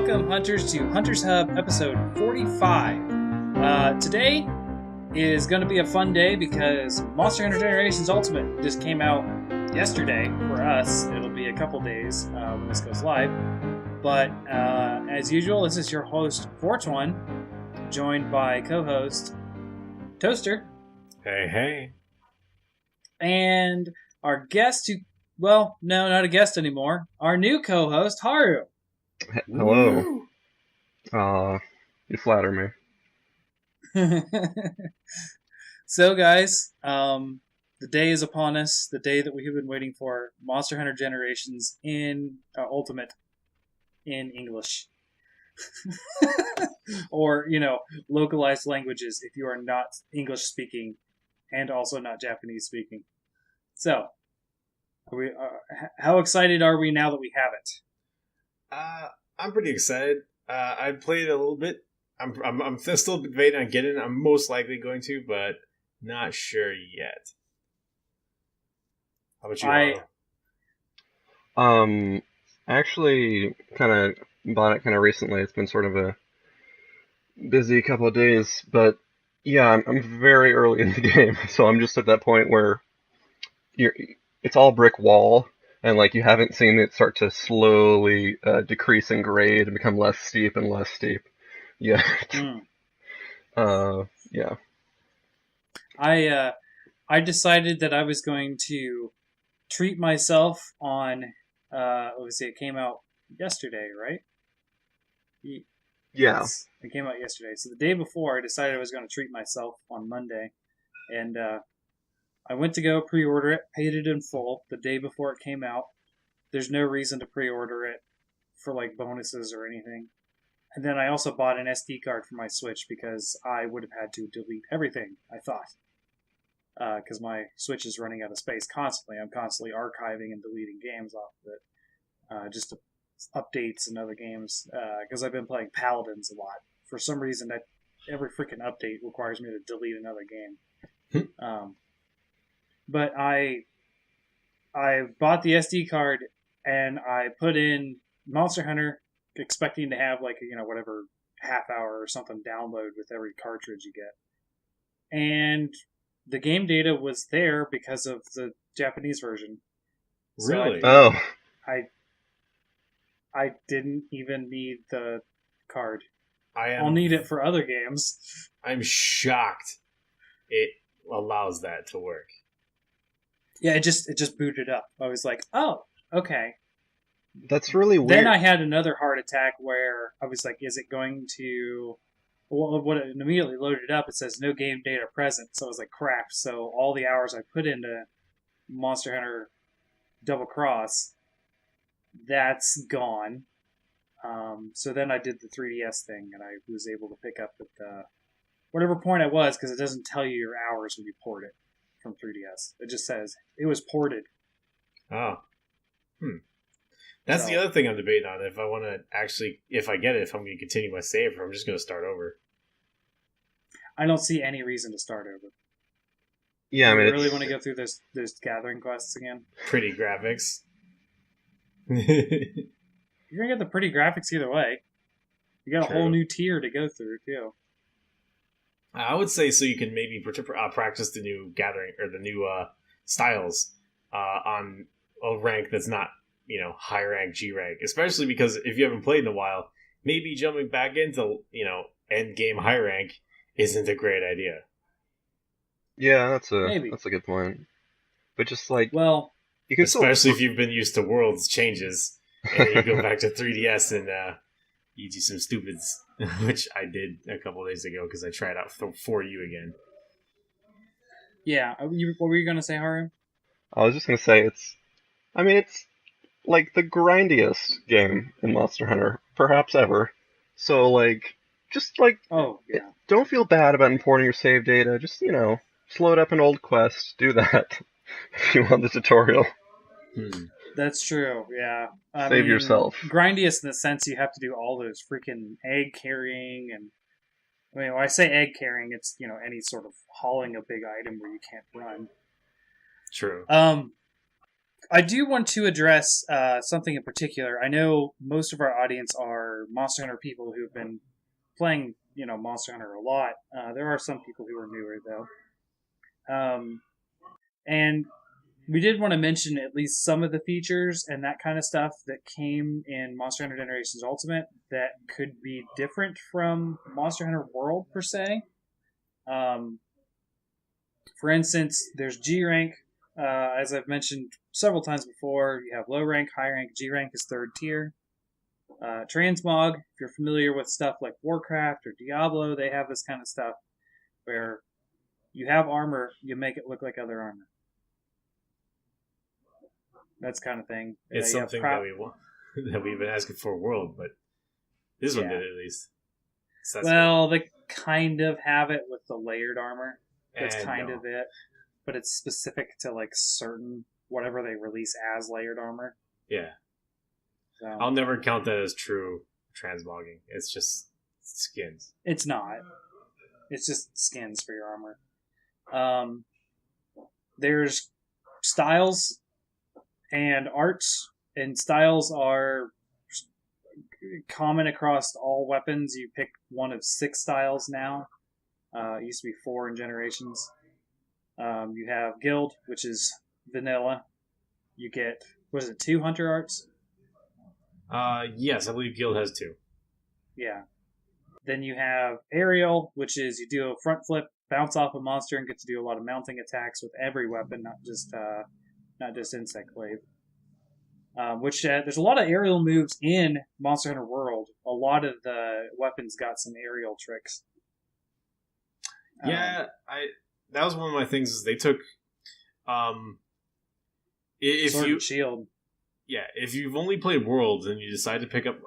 Welcome, Hunters, to Hunters Hub episode 45. Today is going to be a fun day because Monster Hunter Generations Ultimate just came out yesterday for us. It'll be a couple days when this goes live. But as usual, this is your host, Fortuan, joined by co-host Toaster. Hey, hey. And our guest well, no, not a guest anymore. Our new co-host, Haru. Hello. You flatter me. So, guys, the day is upon us. The day that we have been waiting for. Monster Hunter Generations in Ultimate in English. Or, localized languages if you are not English speaking and also not Japanese speaking. So, how excited are we now that we have it? I'm pretty excited. I played a little bit. I'm still debating on getting it. I'm most likely going to, but not sure yet. How about you, I actually kind of bought it kind of recently. It's been sort of a busy couple of days, but yeah, I'm very early in the game, so I'm just at that point where it's all brick wall, and like you haven't seen it start to slowly decrease in grade and become less steep and less steep. Yeah. Yeah. I decided that I was going to treat myself on. Obviously, it came out yesterday, right? Yeah. Yes, it came out yesterday. So the day before, I decided I was going to treat myself on Monday, and I went to go pre-order it, paid it in full the day before it came out. There's no reason to pre-order it for like bonuses or anything. And then I also bought an SD card for my Switch because I would have had to delete everything, I thought. Because my Switch is running out of space constantly. I'm constantly archiving and deleting games off of it. Just to updates and other games. Because I've been playing Paladins a lot. For some reason, that every freaking update requires me to delete another game. But I bought the SD card and I put in Monster Hunter, expecting to have like whatever half hour or something download with every cartridge you get, and the game data was there because of the Japanese version. Really? Oh. I didn't even need the card. I'll need it for other games. I'm shocked it allows that to work. Yeah, it just booted up. I was like, oh, okay. That's really weird. Then I had another heart attack where I was like, is it going to... Well, when it immediately loaded up, it says no game data present. So I was like, crap. So all the hours I put into Monster Hunter Double Cross, that's gone. So then I did the 3DS thing, and I was able to pick up at whatever point I was, because it doesn't tell you your hours when you port it from 3DS. It just says it was ported. Oh. That's the other thing I'm debating on. If I want to if I get it, if I'm going to continue my save, or I'm just going to start over. I don't see any reason to start over. Yeah, I mean, you really want to go through those gathering quests again? Pretty graphics. You're going to get the pretty graphics either way. You got a whole new tier to go through, too. I would say so you can maybe practice the new gathering, or the new styles on a rank that's not, high rank, G rank. Especially because if you haven't played in a while, maybe jumping back into, end game high rank isn't a great idea. Yeah, that's a good point. But just like, well, you can especially if you've been used to Worlds changes, and then you go back to 3DS and you do some stupids, which I did a couple of days ago because I tried out for you again. Yeah, what were you going to say, Haru? I was just going to say it's like the grindiest game in Monster Hunter, perhaps ever. So like, just like, don't feel bad about importing your save data. Just, slow it up an old quest. Do that if you want the tutorial. That's true, yeah. Save yourself. Grindiest in the sense you have to do all those freaking egg carrying, and when I say egg carrying, it's any sort of hauling a big item where you can't run. True. I do want to address something in particular. I know most of our audience are Monster Hunter people who've been playing, Monster Hunter a lot. There are some people who are newer though, and we did want to mention at least some of the features and that kind of stuff that came in Monster Hunter Generations Ultimate that could be different from Monster Hunter World per se. For instance, there's G rank. As I've mentioned several times before, you have low rank, high rank. G rank is third tier. Transmog, if you're familiar with stuff like Warcraft or Diablo, they have this kind of stuff where you have armor, you make it look like other armor. That's kind of thing. It's something that we've been asking for a world, but this one did at least. So they kind of have it with the layered armor. That's kind of it. But it's specific to like certain whatever they release as layered armor. Yeah. So, I'll never count that as true transmogging. It's just skins. It's not. It's just skins for your armor. There's styles and arts, and styles are common across all weapons. You pick one of 6 styles now. It used to be 4 in Generations. You have Guild, which is vanilla. You get, 2 Hunter Arts? Yes, I believe Guild has 2. Yeah. Then you have Aerial, which is you do a front flip, bounce off a monster, and get to do a lot of mounting attacks with every weapon, not just Insect Glaive. There's a lot of aerial moves in Monster Hunter World. A lot of the weapons got some aerial tricks. Yeah, that was one of my things. Is they took, if Sword you and Shield. Yeah, if you've only played Worlds and you decide to pick up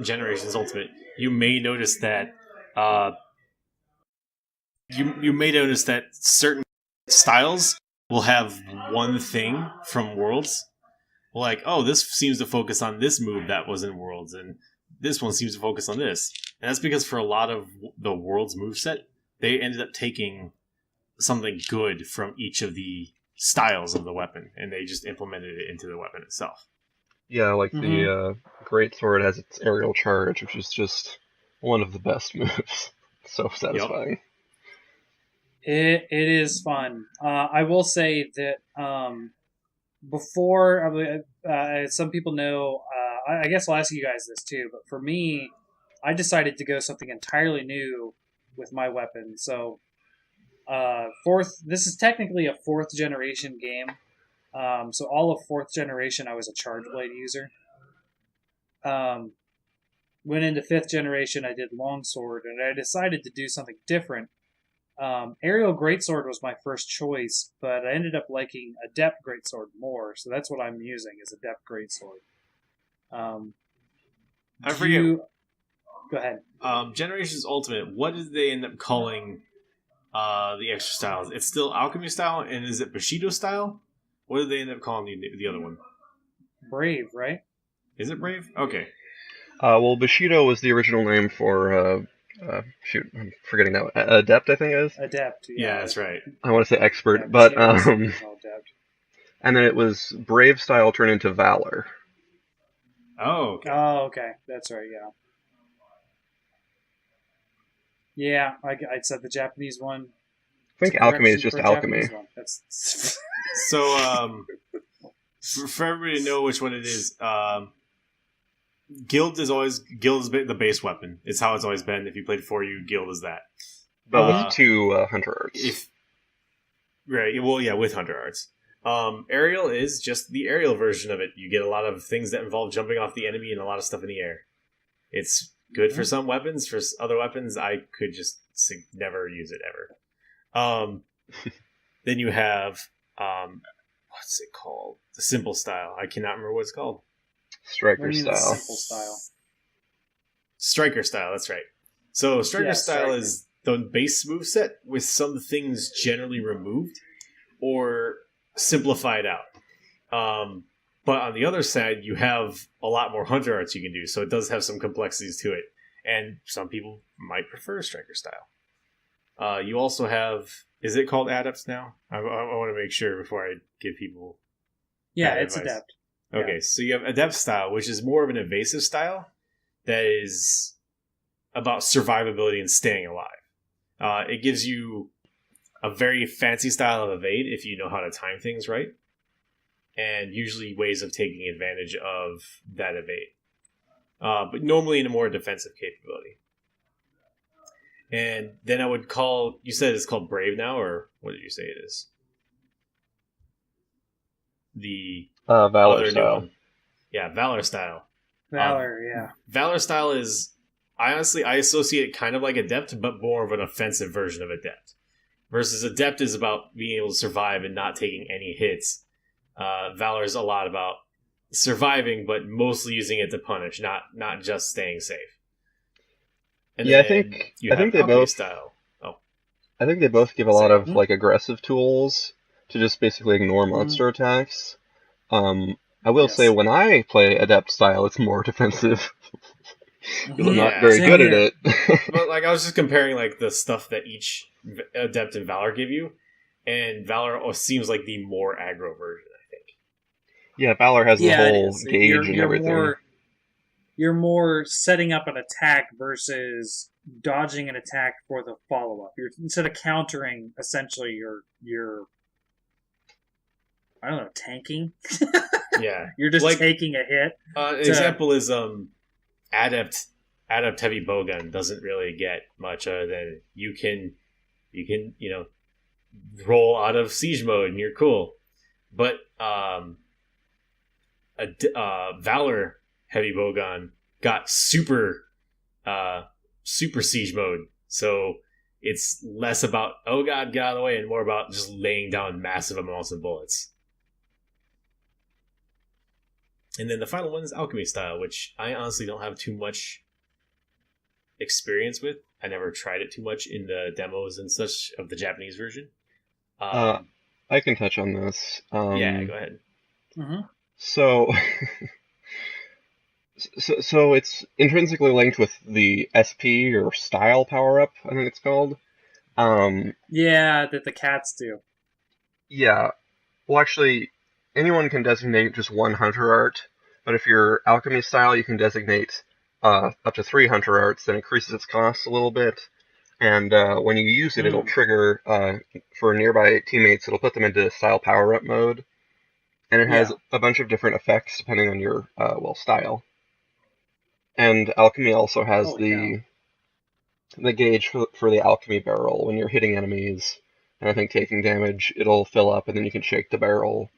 Generations Ultimate, you may notice that you may notice that certain styles will have one thing from Worlds. Like, oh, this seems to focus on this move that was in Worlds, and this one seems to focus on this. And that's because for a lot of the Worlds moveset, they ended up taking something good from each of the styles of the weapon, and they just implemented it into the weapon itself. Yeah, like the Great Sword has its aerial charge, which is just one of the best moves. So satisfying. It is fun. I will say that before, some people know, I guess I'll ask you guys this too, but for me, I decided to go something entirely new with my weapon. So, this is technically a 4th generation game. So all of 4th generation, I was a Charge Blade user. Went into 5th generation, I did Longsword, and I decided to do something different. Aerial Greatsword was my first choice, but I ended up liking Adept Greatsword more, so that's what I'm using, is Adept Greatsword. I forget. Go ahead. Generations Ultimate, what did they end up calling the extra styles? It's still Alchemy style, and is it Bushido style? What did they end up calling the other one? Brave, right? Is it Brave? Okay. Well, Bushido was the original name for shoot, I'm forgetting that. Adept, I think it is. Adept. Yeah, that's right. I want to say expert, Yeah, but Adept. and then it was Brave style turned into Valor. Oh, okay. Oh, okay. That's right. Yeah. Yeah, I said the Japanese one. I think Alchemy is just Alchemy. That's So, for everybody to know which one it is, Guild is the base weapon. It's how it's always been. If you played 4U, Guild is that. But with 2 Hunter Arts. With Hunter Arts. Aerial is just the aerial version of it. You get a lot of things that involve jumping off the enemy and a lot of stuff in the air. It's good for some weapons. For other weapons, I could just never use it ever. Then you have what's it called? The simple style. I cannot remember what it's called. Striker style. Simple style. Striker style. That's right. So Striker style is the base moveset with some things generally removed or simplified out. But on the other side, you have a lot more Hunter Arts you can do, so it does have some complexities to it. And some people might prefer Striker style. You also have... Is it called Adepts now? I want to make sure before I give people Yeah, Bad it's advice. adept. Okay, so you have adept style, which is more of an evasive style that is about survivability and staying alive. It gives you a very fancy style of evade if you know how to time things right, and usually ways of taking advantage of that evade. But normally in a more defensive capability. And then I would call. You said it's called Brave now, or what did you say it is? The Valor other new style. one. Yeah, Valor style. Valor, yeah. Valor style is. I associate it kind of like Adept, but more of an offensive version of Adept. Versus Adept is about being able to survive and not taking any hits. Valor is a lot about surviving, but mostly using it to punish, not just staying safe. And Yeah, I then think you I have think they Alchemy both style. Oh, I think they both give a say lot of Hmm? like aggressive tools to just basically ignore monster attacks. I will say Yes. when I play adept style, it's more defensive because I'm not Yeah. very Same good at here. it. But like I was just comparing like the stuff that each Adept and Valor give you, and Valor seems like the more aggro version. I think. Yeah, Valor has the Yeah, it whole is. gauge and everything. You're more setting up an attack versus dodging an attack for the follow up. You're instead of countering essentially your I don't know, tanking. Yeah, You're just like taking a hit an to example is Adept heavy bowgun doesn't really get much other than you can roll out of siege mode and you're cool, but Valor heavy bowgun got super siege mode, so it's less about oh god get out of the way and more about just laying down massive amounts of bullets. And then the final one is alchemy style, which I honestly don't have too much experience with. I never tried it too much in the demos and such of the Japanese version. Uh, um I can touch on this. yeah, go ahead. Mhm. So, so it's intrinsically linked with the SP or style power up, I think it's called. Um, Yeah, that the cats do. yeah. Well, actually, anyone can designate just one hunter art, but if you're alchemy style, you can designate up to 3 hunter arts. That increases its cost a little bit, and when you use it, it'll Mm. trigger for nearby teammates. It'll put them into style power up mode, and it has Yeah. a bunch of different effects depending on your style. And alchemy also has Holy cow. the gauge for the alchemy barrel. When you're hitting enemies and I think taking damage, it'll fill up, and then you can shake the barrel.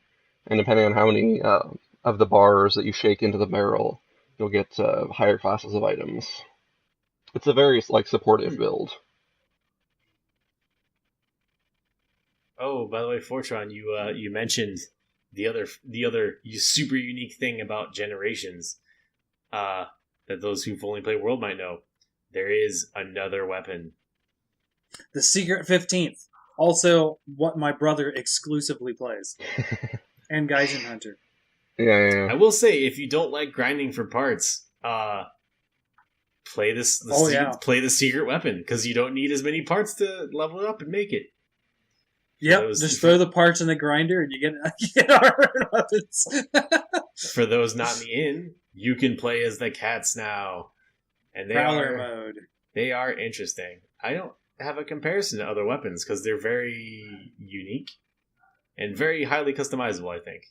And depending on how many of the bars that you shake into the barrel, you'll get higher classes of items. It's a very like supportive Hmm. build. Oh, by the way, Fortran, you mentioned the other super unique thing about generations, uh, that those who've only played World might know. There is another weapon. The Secret 15th. Also, what my brother exclusively plays. And Gaijin Hunter. Yeah. I will say, if you don't like grinding for parts, play Oh, yeah. play the secret weapon because you don't need as many parts to level it up and make it. Yep, just throw the parts in the grinder and you get armored weapons. For those not in the inn, you can play as the cats now, and Prowler mode. they are interesting. I don't have a comparison to other weapons because they're very unique and very highly customizable, I think.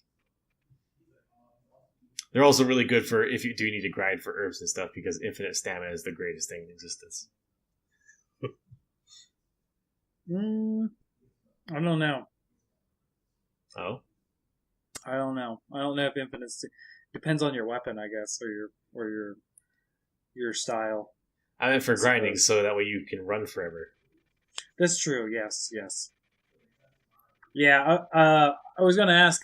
They're also really good for if you do need to grind for herbs and stuff because infinite stamina is the greatest thing in existence. I don't know. Oh? I don't know. I don't know if infinite depends on your weapon, I guess, or your style. I meant for I grinding suppose. so that way you can run forever. That's true. Yes. Yeah. I was going to ask.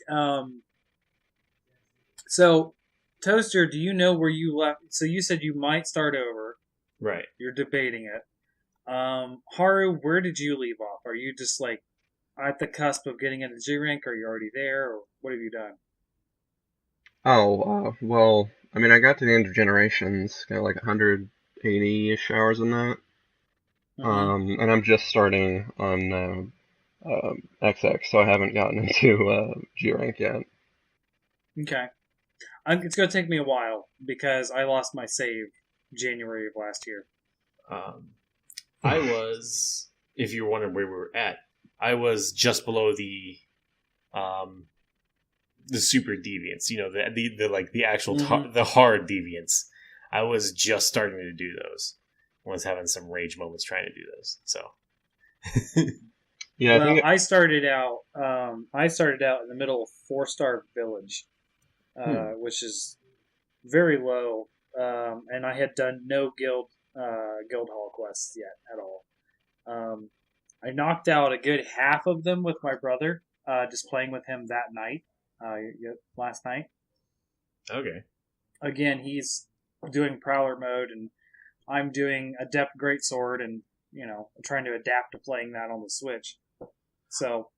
So, Toaster, do you know where you left? So you said you might start over. Right. You're debating it. Haru, where did you leave off? Are you just like at the cusp of getting into G rank? Are you already there, or what have you done? Oh, well, I mean, I got to the end of Generations, got like 180-ish hours in that. Mm-hmm. And I'm just starting on XX, so I haven't gotten into G rank yet. Okay. It's going to take me a while because I lost my save January of last year. I was, if you're wondering where we were at, I was just below the super deviants. You know, the like the actual the hard deviants. I was just starting to do those. I was having some rage moments trying to do those. So. Yeah, well, I started out. I started out in the middle of 4-star village, which is very low, and I had done no guild hall quests yet at all. I knocked out a good half of them with my brother, just playing with him that night, last night. Okay. Again, he's doing Prowler mode, and I'm doing Adept Greatsword, and trying to adapt to playing that on the Switch. So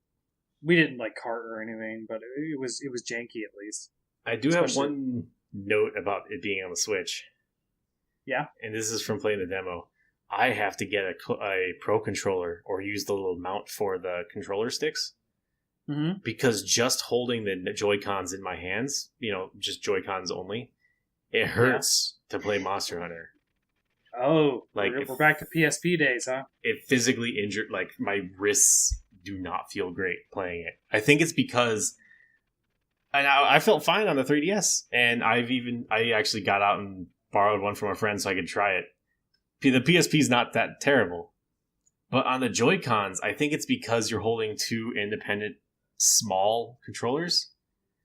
we didn't like cart or anything, but it was janky at least. I do have one note about it being on the Switch. Yeah, and this is from playing the demo. I have to get a Pro controller or use the little mount for the controller sticks. Mm-hmm. Because just holding the Joy-Cons in my hands, just Joy-Cons only, it hurts to play Monster Hunter. Oh, like we're back to PSP days, huh? It physically injured, like my wrists do not feel great playing it. I think it's because I felt fine on the 3DS, and I actually got out and borrowed one from a friend so I could try it. The PSP is not that terrible, but on the Joy-Cons, I think it's because you're holding two independent small controllers.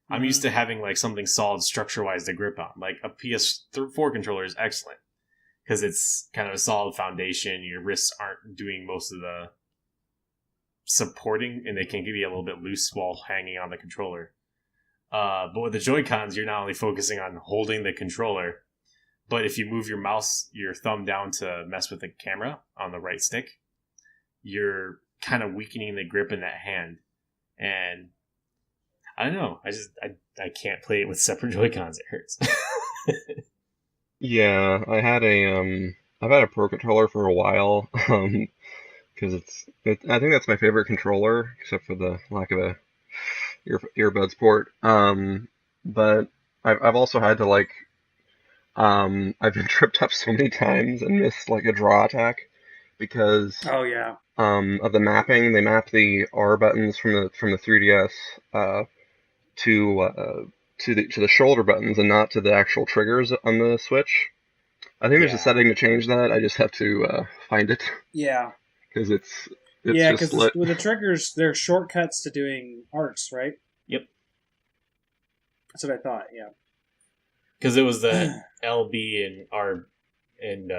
Mm-hmm. I'm used to having like something solid structure-wise to grip on. Like a PS4 controller is excellent because it's kind of a solid foundation. Your wrists aren't doing most of the supporting, and they can be a little bit loose while hanging on the controller. But with the Joy-Cons, you're not only focusing on holding the controller, but if you move your thumb down to mess with the camera on the right stick, you're kind of weakening the grip in that hand. And I don't know. I can't play it with separate Joy-Cons. It hurts. Yeah, I've had a Pro controller for a while, because I think that's my favorite controller, except for the lack of a earbuds port. But I've also had to I've been tripped up so many times and missed like a draw attack because of the mapping. They map the R buttons from the 3DS to the shoulder buttons and not to the actual triggers on the Switch. I think there's a setting to change that. I just have to find it. Yeah. Because it's because with the triggers, they're shortcuts to doing arts, right? Yep. That's what I thought. Yeah. Because it was the LB and R, and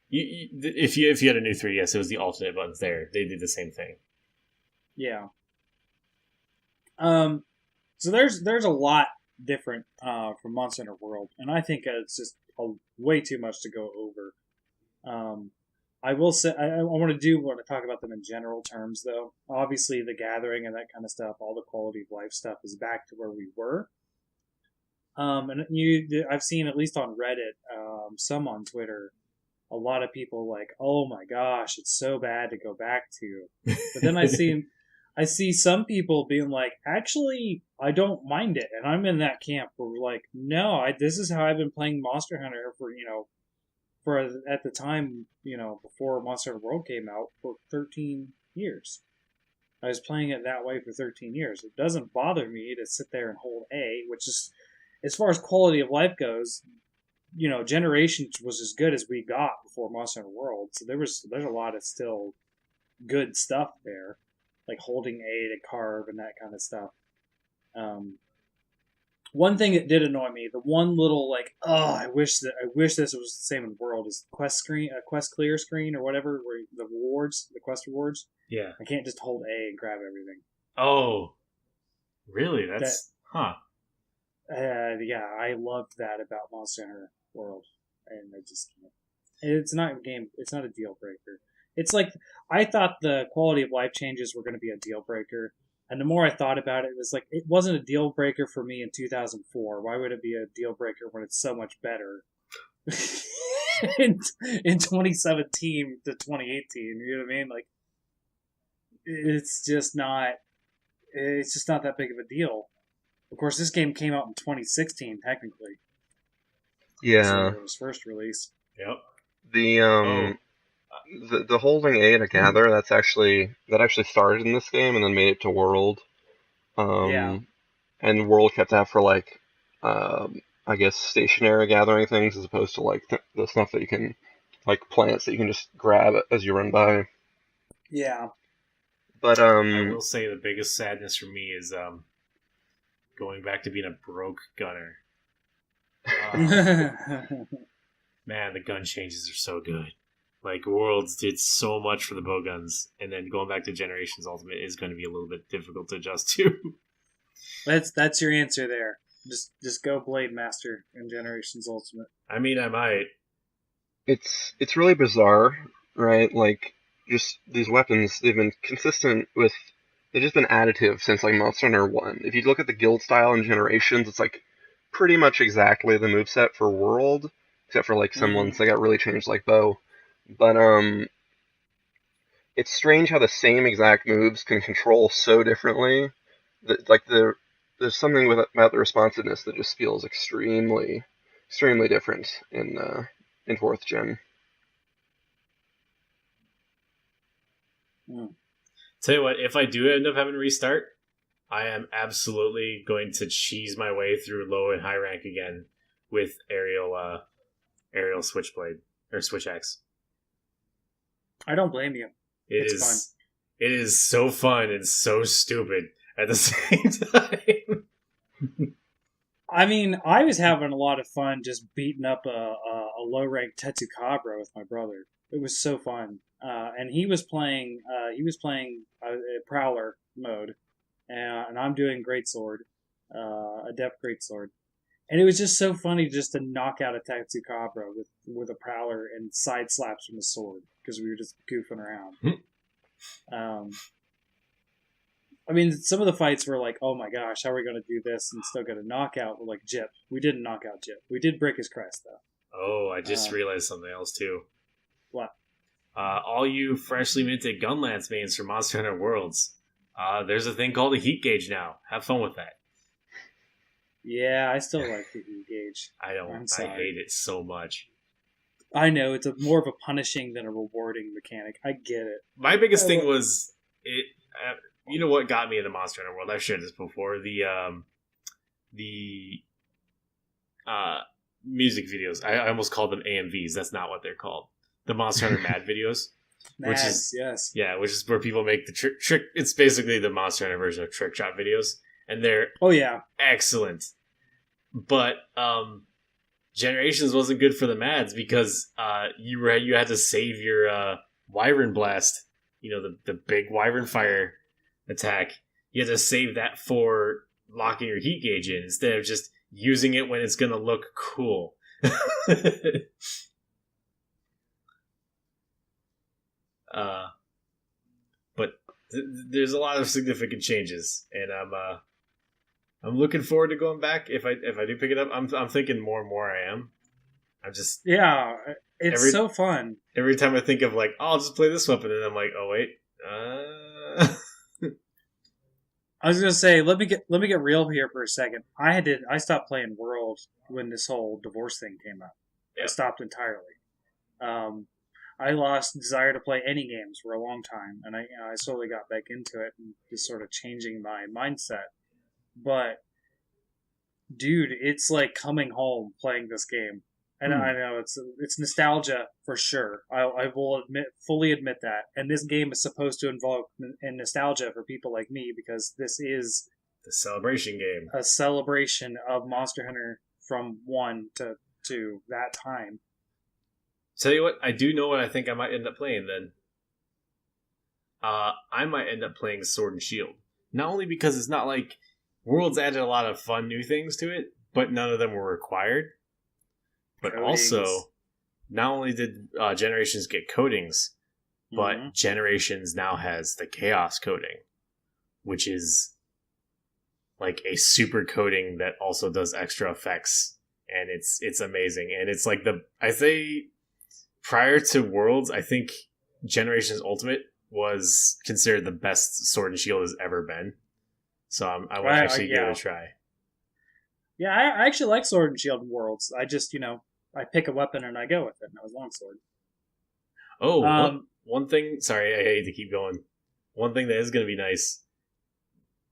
if you had a new 3DS, it was the alternate buttons there. They did the same thing. Yeah. So there's a lot different from Monster Hunter World, and I think it's just way too much to go over. I will say I want to talk about them in general terms, though. Obviously, the gathering and that kind of stuff, all the quality of life stuff, is back to where we were. And I've seen, at least on Reddit, some on Twitter, a lot of people like, oh my gosh, it's so bad to go back to. But then I see some people being like, actually, I don't mind it. And I'm in that camp where we're like, no, this is how I've been playing Monster Hunter for at the time, before Monster Hunter World came out, for 13 years. I was playing it that way for 13 years. It doesn't bother me to sit there and hold A, which is, as far as quality of life goes, Generations was as good as we got before Monster Hunter World. So there's a lot of still good stuff there, like holding A to carve and that kind of stuff. One thing that did annoy me, the one little I wish this was the same in the world, is quest clear screen or whatever, where the quest rewards. Yeah, I can't just hold A and grab everything. Oh, really? Huh. Yeah, I loved that about Monster Hunter World, and I just can't. It's not a deal breaker. It's like, I thought the quality of life changes were going to be a deal breaker, and the more I thought about it, it was like, it wasn't a deal breaker for me in 2004. Why would it be a deal breaker when it's so much better in 2017 to 2018? You know what I mean? Like, it's just not that big of a deal. Of course, this game came out in 2016, technically. Yeah. So it was first released. Yep. The holding A to gather that actually started in this game and then made it to World. Yeah. And World kept that for like, I guess stationary gathering things as opposed to like the stuff that you can, like plants that you can just grab as you run by. Yeah. But I will say the biggest sadness for me is going back to being a broke gunner. Man, the gun changes are so good. Like, Worlds did so much for the bow guns, and then going back to Generations Ultimate is going to be a little bit difficult to adjust to. That's your answer there. Just go Blade Master in Generations Ultimate. I mean, I might. It's really bizarre, right? Like, just these weapons, they've been consistent with... They've just been additive since, like, Monster Hunter 1. If you look at the guild style in Generations, it's, like, pretty much exactly the moveset for World, except for, like, some ones that got really changed, like Bow. But, it's strange how the same exact moves can control so differently. There's something about the responsiveness that just feels extremely different in 4th gen. Tell you what, if I do end up having to restart, I am absolutely going to cheese my way through low and high rank again with aerial switchblade or switch axe. I don't blame you. It's fun. It is so fun and so stupid at the same time. I mean, I was having a lot of fun just beating up a low rank Tetsukabra with my brother. It was so fun, and he was playing a Prowler mode, and I'm doing Greatsword, Adept Greatsword, and it was just so funny just to knock out a Tetsukabra with a Prowler and side slaps from the sword because we were just goofing around. I mean, some of the fights were like, oh my gosh, how are we going to do this and still get a knockout? We're like, Jip. We didn't knock out Jip. We did break his crest, though. Oh, I just realized something else, too. What? All you freshly minted Gunlance mains for Monster Hunter Worlds, there's a thing called a heat gauge now. Have fun with that. Yeah, I still like the heat gauge. I hate it so much. I know, it's more of a punishing than a rewarding mechanic. I get it. My biggest thing was it. You know what got me into Monster Hunter World? I've shared this before. The music videos. I almost called them AMVs. That's not what they're called. The Monster Hunter Mad videos. Which is where people make the trick. It's basically the Monster Hunter version of trick shot videos, and they're excellent. But Generations wasn't good for the Mads because you had to save your Wyvern Blast. You know, the big Wyvern Fire attack. You had to save that for locking your heat gauge in instead of just using it when it's going to look cool. But there's a lot of significant changes, and I'm looking forward to going back. If I do pick it up, I'm thinking more and more I am. I'm just it's so fun. Every time I think of like, oh, I'll just play this weapon, and I'm like, oh wait, I was gonna say, let me get real here for a second. I stopped playing World when this whole divorce thing came up. Yep. I stopped entirely. I lost desire to play any games for a long time, and I slowly got back into it and just sort of changing my mindset. But dude, it's like coming home playing this game, and I know it's nostalgia for sure. I will fully admit that, and this game is supposed to invoke nostalgia for people like me because this is the celebration game, a celebration of Monster Hunter from 1 to that time. Tell you what, I do know what I think I might end up playing then. I might end up playing Sword and Shield. Not only because it's not like Worlds added a lot of fun new things to it, but none of them were required. But also, not only did Generations get coatings, but Generations now has the Chaos coating, which is like a super coating that also does extra effects, and it's amazing. And it's like I say prior to Worlds, I think Generations Ultimate was considered the best Sword and Shield has ever been. So I would actually give it a try. Yeah, I actually like Sword and Shield Worlds. I just, I pick a weapon and I go with it, and I was longsword. Oh, Um, one thing. Sorry, I hate to keep going. One thing that is going to be nice.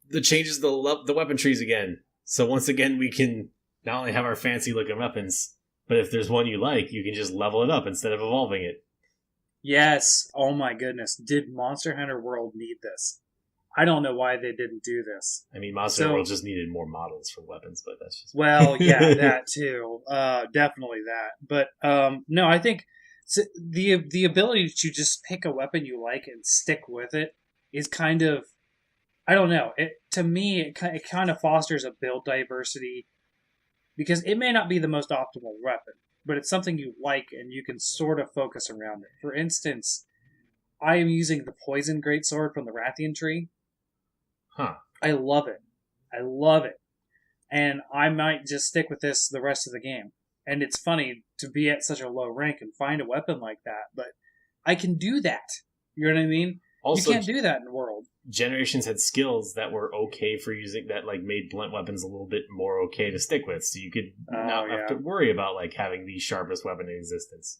The changes the weapon trees again. So once again, we can not only have our fancy looking weapons, but if there's one you like, you can just level it up instead of evolving it. yes. Oh my goodness. Did Monster Hunter World need this? I don't know why they didn't do this. I mean, Monster Hunter So, World just needed more models for weapons, but that's just well, yeah, me. that too. Definitely that. But no, I think the ability to just pick a weapon you like and stick with it is kind of, I don't know. It to me it kind of fosters a build diversity because it may not be the most optimal weapon, but it's something you like and you can sort of focus around it. For instance, I am using the poison greatsword from the Rathian tree. Huh. I love it. I love it. And I might just stick with this the rest of the game. And it's funny to be at such a low rank and find a weapon like that, but I can do that. You know what I mean? You Also, can't do that in World. Generations had skills that were okay for using that, like made blunt weapons a little bit more okay to stick with, so you could not have to worry about like having the sharpest weapon in existence.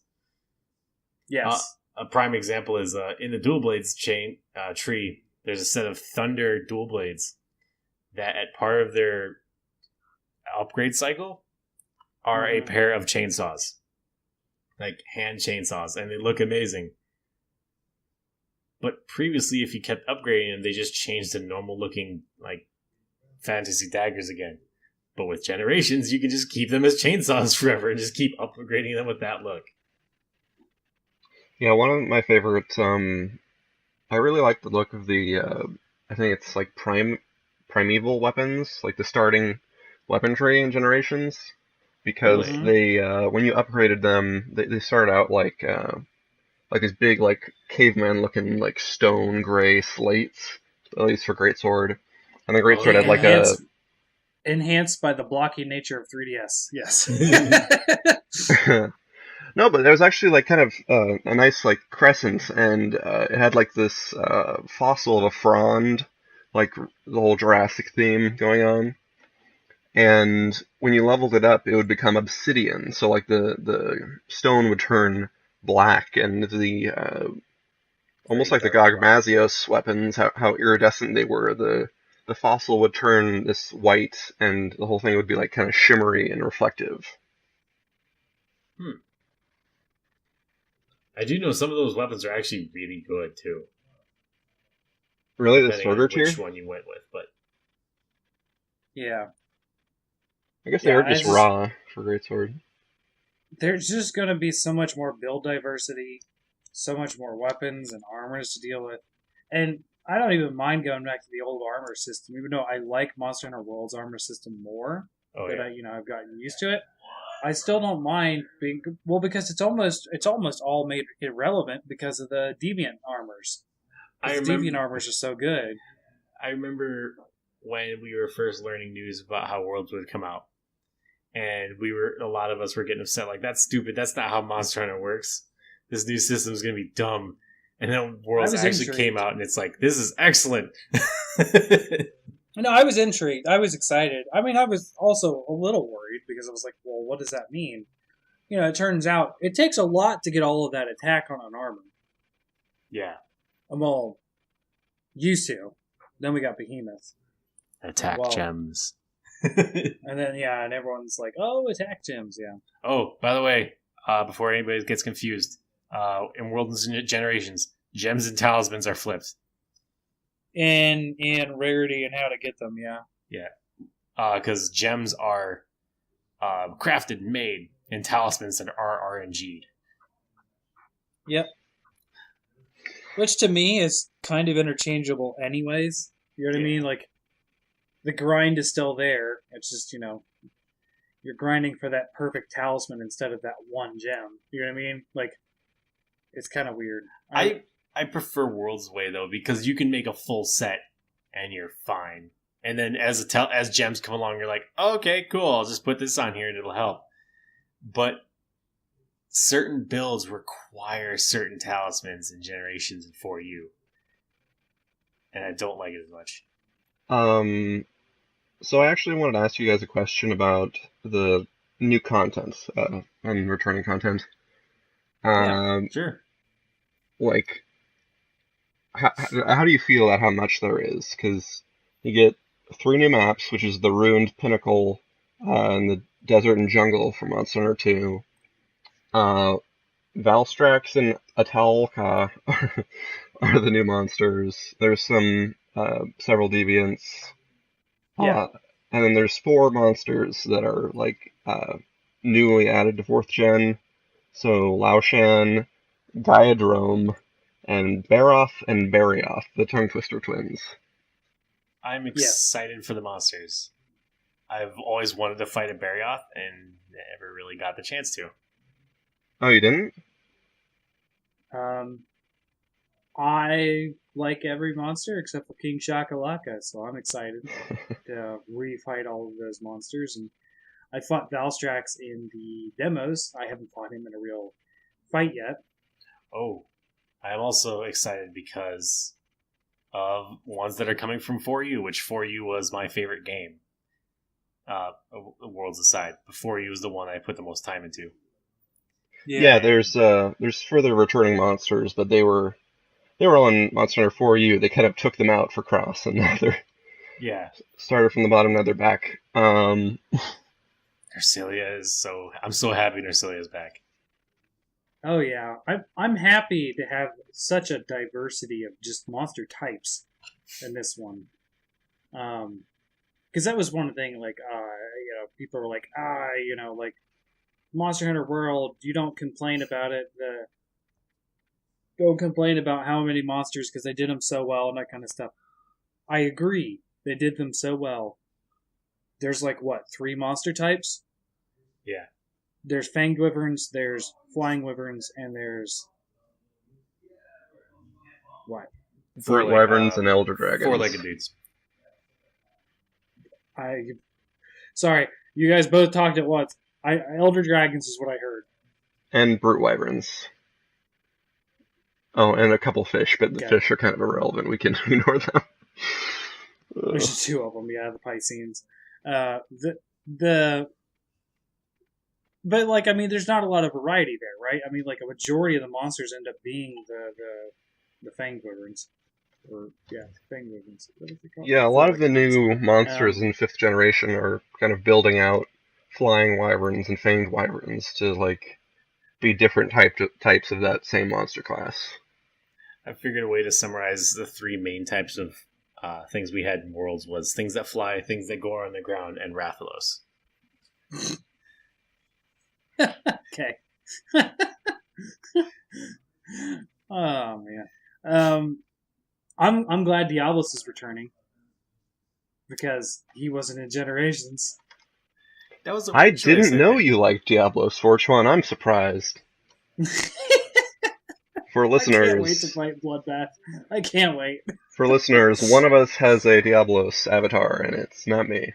Yes. A prime example is in the dual blades tree. There's a set of thunder dual blades that, at part of their upgrade cycle, are a pair of chainsaws, like hand chainsaws, and they look amazing. But previously, if you kept upgrading them, they just changed to normal looking, like, fantasy daggers again. But with Generations, you can just keep them as chainsaws forever and just keep upgrading them with that look. Yeah, one of my favorites. I really like the look of the. I think it's like primeval weapons, like the starting weapon tree in Generations, because Really? they when you upgraded them, they started out like these big like caveman looking like stone gray slates, at least for greatsword, and the Oh, greatsword had like a Enhanced by the blocky nature of 3DS. Yes. no, but there was actually like kind of a nice like crescent, and it had like this fossil of a frond, like the whole Jurassic theme going on. And when you leveled it up, it would become obsidian. So like the stone would turn black, and the almost Very like the dark black. Gogmazios weapons, how iridescent they were. The fossil would turn this white, and the whole thing would be like kind of shimmery and reflective. I do know some of those weapons are actually really good, too, Really, the depending starter on which tier? one you went with. But Yeah. I guess they Yeah. are just raw for greatsword. There's just going to be so much more build diversity, so much more weapons and armors to deal with. And I don't even mind going back to the old armor system, even though I like Monster Hunter World's armor system more. I've gotten used to it. I still don't mind being well because it's almost all made irrelevant because of the deviant armors. I Because the deviant remember, armors are so good. I remember when we were first learning news about how Worlds would come out, and a lot of us were getting upset, like, that's stupid, that's not how Monster Hunter works, this new system is going to be dumb. And then I Worlds was actually came intrigued. out, and it's like, this is excellent. No, I was intrigued. I was excited. I mean, I was also a little worried because I was like, well, what does that mean? It turns out it takes a lot to get all of that attack on an armor. Yeah. I'm all used to. Then we got Behemoth. Attack Well, gems. and then, yeah, and everyone's like, oh, attack gems, yeah. Oh, by the way, before anybody gets confused, in Worlds and Generations, gems and talismans are flipped. And rarity and how to get them, yeah. Yeah. Because gems are crafted and made, and talismans are RNG'd. Yep. Which to me is kind of interchangeable anyways. You know what I mean? Like, the grind is still there. It's just, you're grinding for that perfect talisman instead of that one gem. You know what I mean? Like, it's kind of weird. I prefer World's way, though, because you can make a full set and you're fine. And then as gems come along, you're like, oh, okay, cool, I'll just put this on here and it'll help. But certain builds require certain talismans and Generations and 4U. And I don't like it as much. So I actually wanted to ask you guys a question about the new content and returning content. Yeah, Um, sure. like, how do you feel about how much there is? Because you get 3 new maps, which is the Ruined Pinnacle and the Desert and Jungle from Monster Hunter 2. Uh, Valstrax and Atalka are the new monsters. There's some several deviants. Yeah. Uh, and then there's 4 monsters that are like newly added to 4th gen. So Laoshan, Diadrome, and Baroth and Barioth, the Tongue Twister twins. I'm Yes. excited for the monsters. I've always wanted to fight a Barioth and never really got the chance to. Oh, you didn't? Um, I like every monster except for King Shakalaka, so I'm excited to refight all of those monsters. And I fought Valstrax in the demos. I haven't fought him in a real fight yet. Oh, I'm also excited because of ones that are coming from 4U, which 4U was my favorite game. Worlds aside, 4U was the one I put the most time into. Yeah, there's further returning monsters, but they were all in Monster Hunter 4U. They kind of took them out for Cross, and now they're Yeah, started from the bottom, now they're back. Nersilia is so. I'm so happy Nersilia is back. Oh yeah, I'm happy to have such a diversity of just monster types in this one. Because that was one thing. Like, people were like, like Monster Hunter World. You don't complain about it. Don't complain about how many monsters because they did them so well and that kind of stuff. I agree. They did them so well. There's like what 3 monster types? Yeah. There's fanged wyverns, there's flying wyverns, and there's what? Brute wyverns and elder dragons. 4-legged dudes. Sorry, you guys both talked at once. Elder dragons is what I heard. And brute wyverns. Oh, and a couple fish, but the fish are kind of irrelevant. We can ignore them. There's just 2 of them, yeah, the Piscenes. But like, I mean, there's not a lot of variety there, right? I mean, like a majority of the monsters end up being the fanged wyverns, fanged wyverns. What is it called? Yeah, a lot of the new monsters in 5th generation are kind of building out flying wyverns and fanged wyverns to like be different types of that same monster class. I figured a way to summarize the 3 main types of things we had in Worlds was things that fly, things that go on the ground, and Rathalos. Okay. Oh man. I'm glad Diablos is returning because he wasn't in Generations. I didn't know you liked Diablos, Fortuan. I'm surprised. For listeners, I can't wait to fight Bloodbath. I can't wait. For listeners, one of us has a Diablos avatar, and it's not me.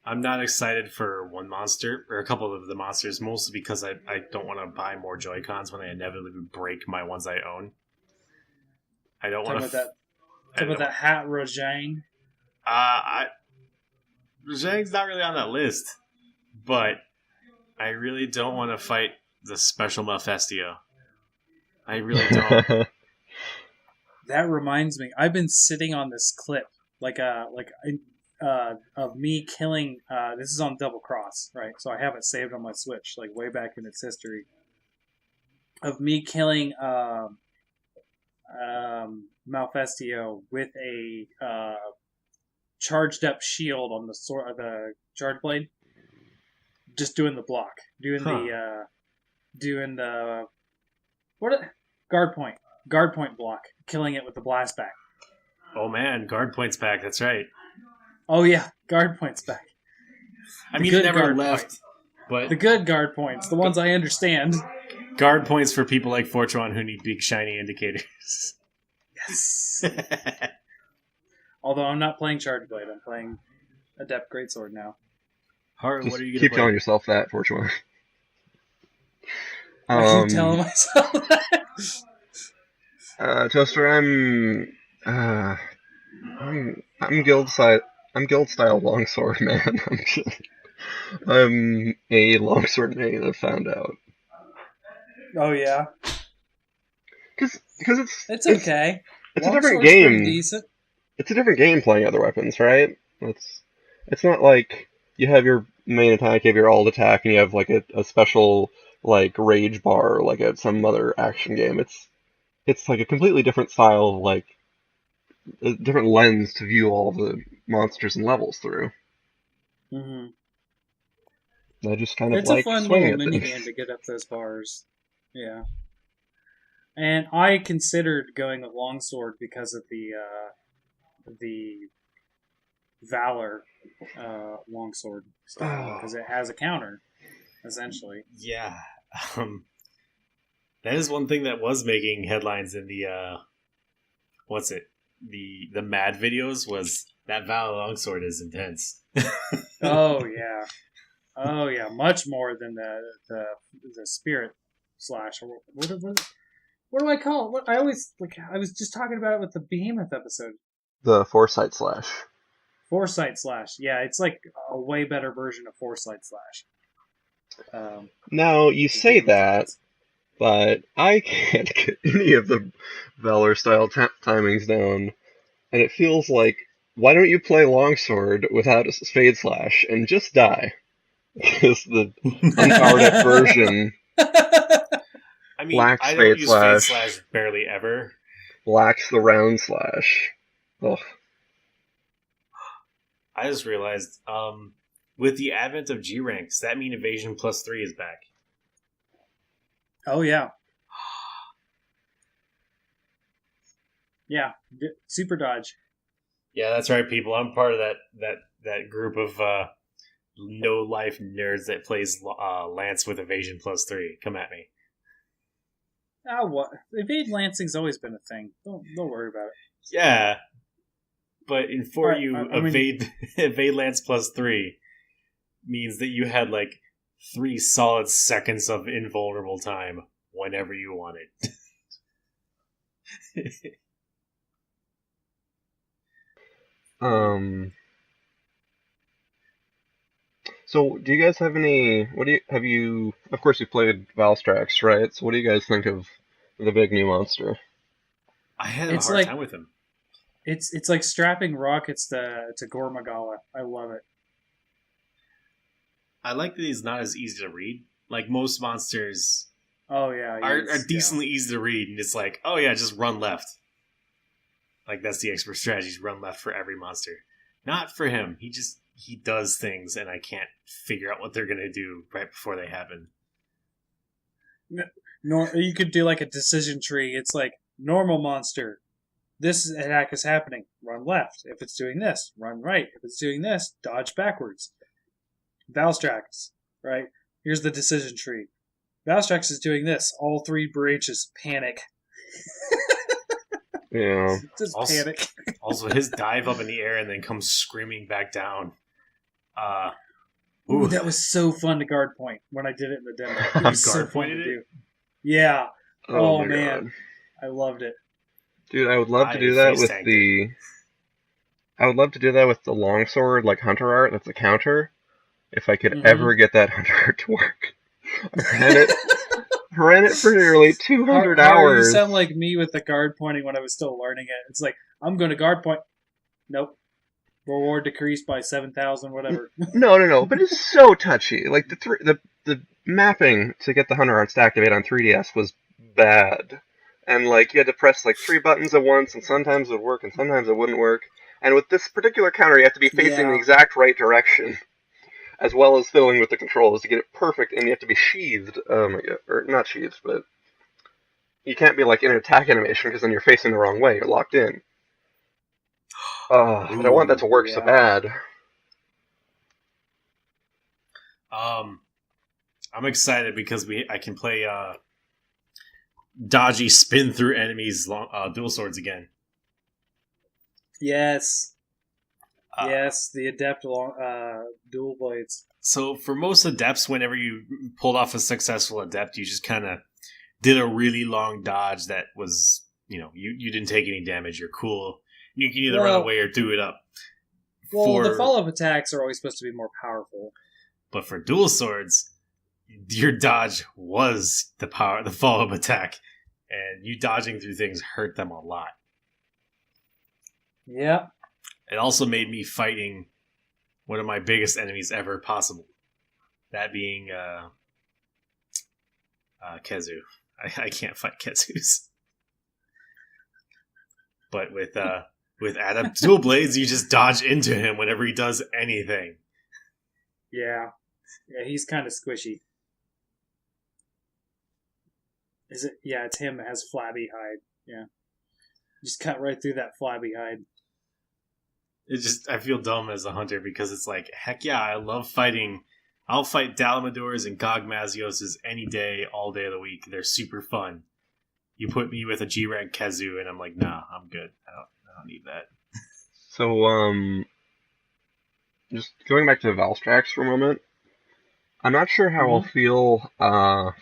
I'm not excited for one monster, or a couple of the monsters, mostly because I don't want to buy more Joy-Cons when I inevitably break my ones I own. I don't want to... Talk about that hat, Rojang. Rojang's not really on that list, but I really don't want to fight the special Malfestio. I really don't. That reminds me, I've been sitting on this clip, of me killing. This is on Double Cross, right? So I have it saved on my Switch, like way back in its history. Of me killing Malfestio with a charged up shield on the charge blade, just doing the block, doing the guard point block, killing it with the blast back. Oh man, guard points back. That's right. Oh yeah, guard points back. I mean, it never left, but the good guard points, the ones I understand. Guard points for people like Fortuan who need big shiny indicators. Yes. Although I'm not playing Charge Blade, I'm playing Adept Greatsword now. Haru, what are you going to keep play? telling yourself that, Fortuan. I keep telling myself that. Toaster, I'm guild side. I'm guild style longsword man. I'm a longsword main. I found out Oh yeah, because it's okay. it's a different Longsword's pretty game. decent. It's a different game playing other weapons, right? It's not like you have your main attack, you have your alt attack, and you have like a special like rage bar like at some other action game. It's like a completely different style of like a different lens to view all the monsters and levels through. Hmm. I just kind of It's a like fun swinging little at mini things. game to get up those bars. Yeah, and I considered going with longsword because of the valor longsword style Oh, because it has a counter essentially. Yeah. Um, that is one thing that was making headlines in the what's it? The Mad videos was that Val Longsword is intense. Oh yeah, oh yeah, much more than the spirit slash. Or what do I call it? What I always like. I was just talking about it with the Behemoth episode. the foresight slash. Foresight slash. Yeah, it's like a way better version of Foresight slash. Now you Is say Game of that, Thrones. but I can't get any of the Valor style timings down, and it feels like why don't you play longsword without a spade slash and just die? Because the unpowered up version I mean, lacks I don't spade use Fade slash, Slash barely ever. lacks the round slash. Ugh. I just realized, with the advent of G ranks, that mean Evasion +3 is back. Oh yeah, yeah. Super dodge. Yeah, that's right, people. I'm part of that group of no life nerds that plays Lance with Evasion +3. Come at me. Ah, what? Evade Lancing's always been a thing. Don't worry about it. Yeah, but in for you, I mean, evade Lance +3 means that you had like 3 solid seconds of invulnerable time whenever you wanted. Um. So, do you guys have any? What do you have you? Of course, you played Valstrax, right? So, what do you guys think of the big new monster? I had a it's hard like time with him. it's like strapping rockets to Gormagala. I love it. I like that he's not as easy to read. Like most monsters Oh yeah, are yeah. decently easy to read, and it's like, oh yeah, just run left. Like that's the expert strategy: is run left for every monster. Not for him. He does things, and I can't figure out what they're gonna do right before they happen. Nor you could do like a decision tree. It's like normal monster. This attack is happening. Run left. If it's doing this, run right. If it's doing this, dodge backwards. Valstrax, right? Here's the decision tree. Valstrax is doing this. All 3 branches panic. Yeah. Just Also, panic. also, his dive up in the air and then comes screaming back down. Ooh, Ooh, that was so fun to guard point when I did it in the demo. It you was so guard fun to pointed it. do. Yeah. Oh Oh my man, god, I loved it. dude! I would love to I do that face with tanked it. the. I would love to do that with the longsword, like hunter art. That's a counter. If I could Mm-hmm. ever get that hunter art to work, I ran it for nearly 200 Haru, you hours. sound like me with the guard pointing when I was still learning it. It's like I'm going to guard point. Nope. Reward decreased by 7,000, whatever. No, but it's so touchy. Like the mapping to get the hunter arts to activate on 3DS was bad, and like you had to press like 3 buttons at once, and sometimes it would work, and sometimes it wouldn't work. And with this particular counter, you have to be facing the Yeah. exact right direction, as well as fiddling with the controls to get it perfect, and you have to be sheathed. Oh my god, or not sheathed, but you can't be like in an attack animation because then you're facing the wrong way. You're locked in. Oh, but I want that to Ooh. work so Yeah. bad. I'm excited because I can play dodgy spin through enemies dual swords again. Yes. Uh, Yes, the adept dual blades. So for most adepts, whenever you pulled off a successful adept, you just kind of did a really long dodge that was, you didn't take any damage. You're cool. You can either run Well- away or do it up. Well, the follow-up attacks are always supposed to be more powerful. But for dual swords, your dodge was the follow-up attack, and you dodging through things hurt them a lot. Yeah. It also made me fighting one of my biggest enemies ever possible. That being Kezu. I can't fight Kezus. But with Adept Dual Blades, you just dodge into him whenever he does anything. Yeah. Yeah, he's kind of squishy. Is it? Yeah, it's him that has flabby hide. Yeah. Just cut right through that flabby hide. I feel dumb as a hunter because it's like, heck yeah, I love fighting. I'll fight Dalamadors and Gogmazioses any day, all day of the week. They're super fun. You put me with a G-Rank Kezu, and I'm like, nah, I'm good. I don't need that. So, just going back to Valstrax for a moment, I'm not sure how I'll feel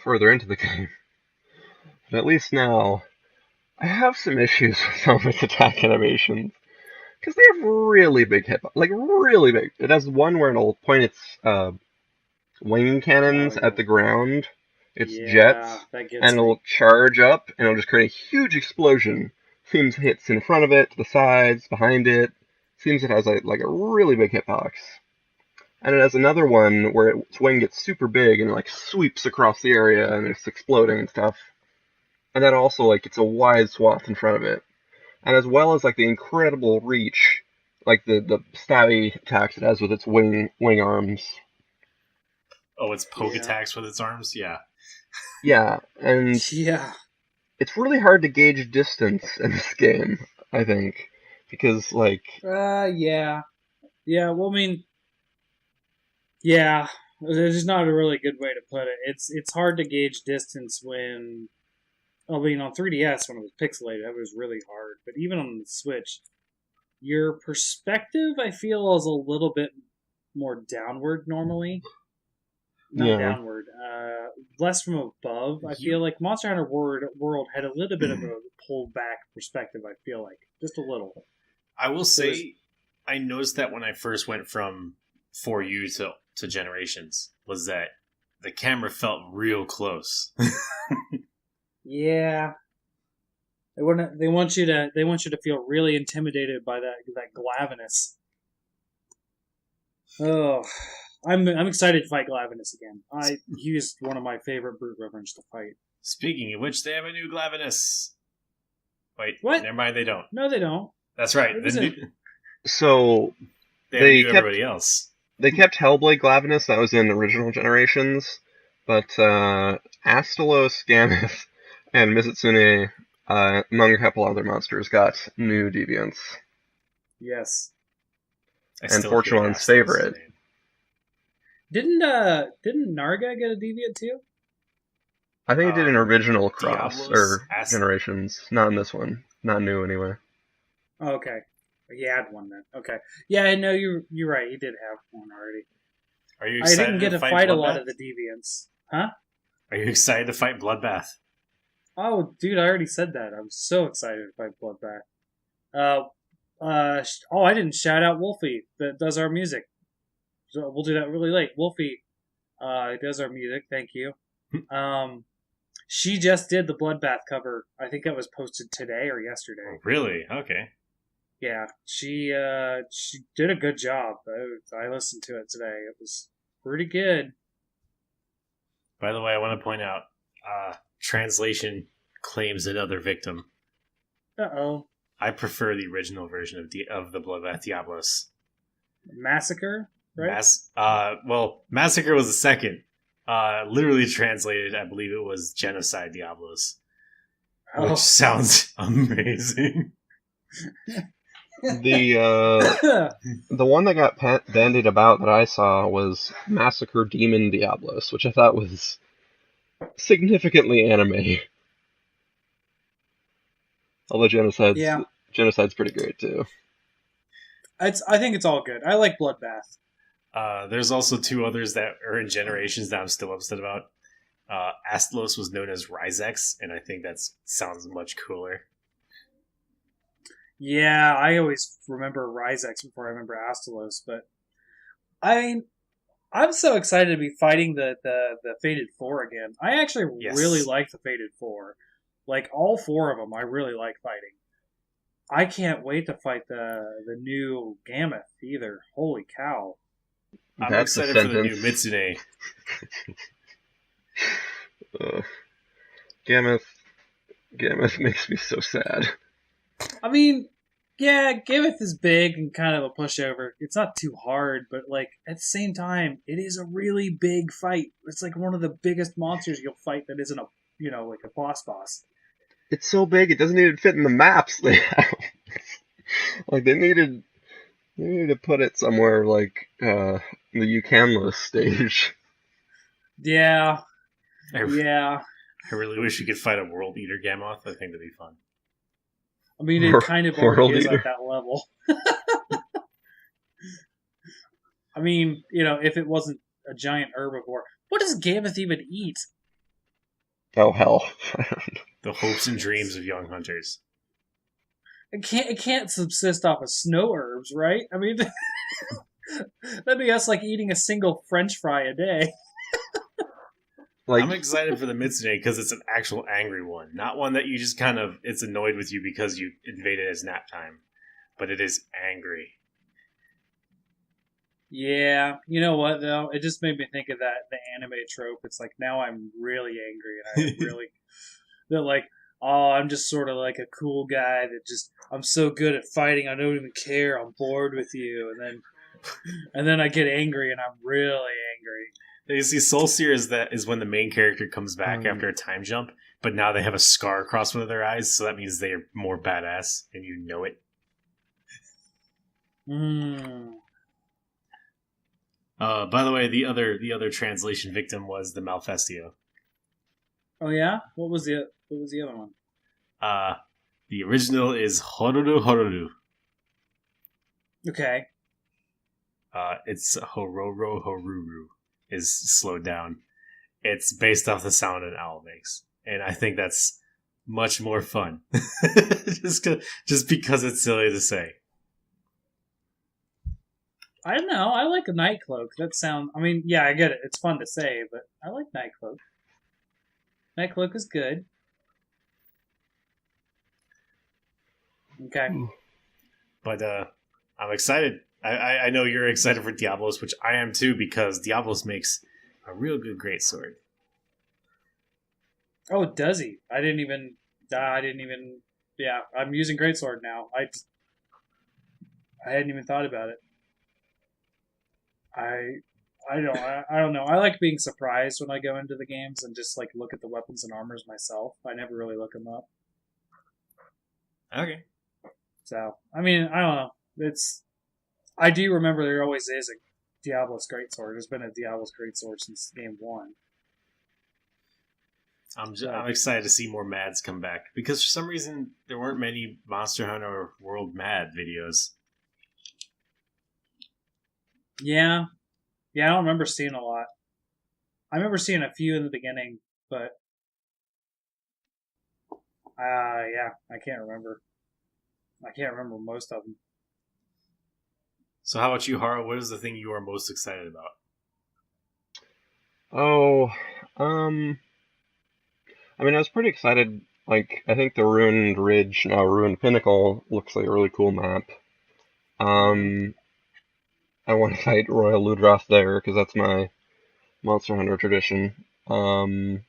further into the game. But at least now, I have some issues with some of its attack animations. Because they have really big hitbox. Like, really big. It has one where it'll point its wing cannons at the ground, its jets, and it'll charge up, and it'll just create a huge explosion. Seems hits in front of it, to the sides, behind it. Seems it has a really big hitbox. And it has another one where its wing gets super big and like sweeps across the area and it's exploding and stuff. And then also like it's a wide swath in front of it. And as well as like the incredible reach, like the stabby attacks it has with its wing arms. Oh, it's poke attacks with its arms? Yeah. Yeah, and it's really hard to gauge distance in this game, I think. Because like yeah, well, I mean, yeah, there's not a really good way to put it. It's hard to gauge distance when, I mean, on 3DS when it was pixelated, it was really hard. But even on the Switch, your perspective, I feel, is a little bit more downward normally. Not downward, less from above. I feel like Monster Hunter World had a little bit of a pulled back perspective. I feel like just a little. I will say, I noticed that when I first went from 4U to Generations, was that the camera felt real close. Yeah, they want you to feel really intimidated by that Glavenus. Oh, I'm excited to fight Glavenus again. I used one of my favorite brute reverends to fight. Speaking of which, they have a new Glavenus. Wait, what? Never mind, they don't. No, they don't. That's right. So they kept everybody else. They kept Hellblade Glavenus, that was in original Generations, but Astalos, Gameth, and Mizutsune, among a couple other monsters, got new deviants. Yes. And Fortuan's favorite. Didn't Narga get a deviant too? I think it did an original Cross, Diablos, or Generations. Not in this one. Not new, anyway. Oh, okay. He had one then. Okay. Yeah, I know you're right. He did have one already. Are you excited I didn't get to fight a lot of the deviants. Huh? Are you excited to fight Bloodbath? Oh, dude, I already said that. I'm so excited to fight Bloodbath. I didn't shout out Wolfie that does our music. So we'll do that really late. Wolfie does our music. Thank you. She just did the Bloodbath cover. I think it was posted today or yesterday. Oh, really? Okay. Yeah, she did a good job. I listened to it today. It was pretty good. By the way, I want to point out, translation claims another victim. Uh-oh. I prefer the original version of the Bloodbath Diablos. Massacre, right? Massacre was the second. Literally translated, I believe it was Genocide Diablos. Which sounds amazing. The one that got bandied about that I saw was Massacre Demon Diablos, which I thought was significantly anime. Although Genocide's pretty great too. I think it's all good. I like Bloodbath. There's also two others that are in Generations that I'm still upset about. Astalos was known as Ryzex, and I think that sounds much cooler. Yeah, I always remember Ryzex before I remember Astalos, but I mean, I'm so excited to be fighting the Fated Four again. I actually really Yes. like the Fated Four. Like all four of them, I really like fighting. I can't wait to fight the new Gammoth either. Holy cow! I'm That's a excited for the new sentence. Mitsune. Uh, Gammoth, Gammoth makes me so sad. I mean, yeah, Gammoth is big and kind of a pushover. It's not too hard, but like at the same time, it is a really big fight. It's like one of the biggest monsters you'll fight that isn't a like a boss. It's so big it doesn't even fit in the maps they have. Like they needed to put it somewhere like the Ucanless stage. Yeah, I, yeah. I really wish you could fight a World Eater Gammoth. I think that'd be fun. I mean, it kind of already World is at Eater. that level. I mean, if it wasn't a giant herbivore, what does Gammoth even eat? Oh hell. The hopes and dreams of young hunters. It can't subsist off of snow herbs, right? I mean, that'd be us like eating a single French fry a day. Like I'm excited for the Mitsune because it's an actual angry one, not one that you just kind of it's annoyed with you because you invaded his nap time, but it is angry. Yeah, you know what though? It just made me think of the anime trope. It's like now I'm really angry and I really they're like, oh, I'm just sort of like a cool guy that just I'm so good at fighting. I don't even care. I'm bored with you, and then I get angry and I'm really angry. You see, Soul Seer is when the main character comes back after a time jump, but now they have a scar across one of their eyes, so that means they are more badass, and you know it. Hmm. By the way, the other translation victim was the Malfestio. Oh yeah. What was the other one? Uh, the original is Horuru Horuru. Okay. It's Hororo Horuru is slowed down. It's based off the sound an owl makes, and I think that's much more fun. just because it's silly to say. I don't know. I like a night cloak. That sound. I mean, yeah, I get it. It's fun to say, but I like night cloak. Night cloak is good. Okay. But I'm excited. I know you're excited for Diablos, which I am too, because Diablos makes a real good greatsword. Oh, does he? I didn't even. I didn't even. Yeah, I'm using greatsword now. I hadn't even thought about it. I. I don't know. I like being surprised when I go into the games and just like look at the weapons and armors myself. I never really look them up. Okay. So I mean, I don't know. It's I do remember there always is a Diablo's greatsword. There's been a Diablo's greatsword since game one. I'm So excited to see more Mads come back because for some reason there weren't many Monster Hunter World Mad videos. yeah, yeah, I don't remember seeing a lot. I remember seeing a few in the beginning, but yeah, I can't remember. I can't remember most of them. So how about you, Haru? What is the thing you are most excited about? oh, um I mean I was pretty excited. Like I think the Ruined Ridge, now Ruined Pinnacle, looks like a really cool map. Hmm. Um I want to fight Royal Ludroth there because that's my Monster Hunter tradition. Um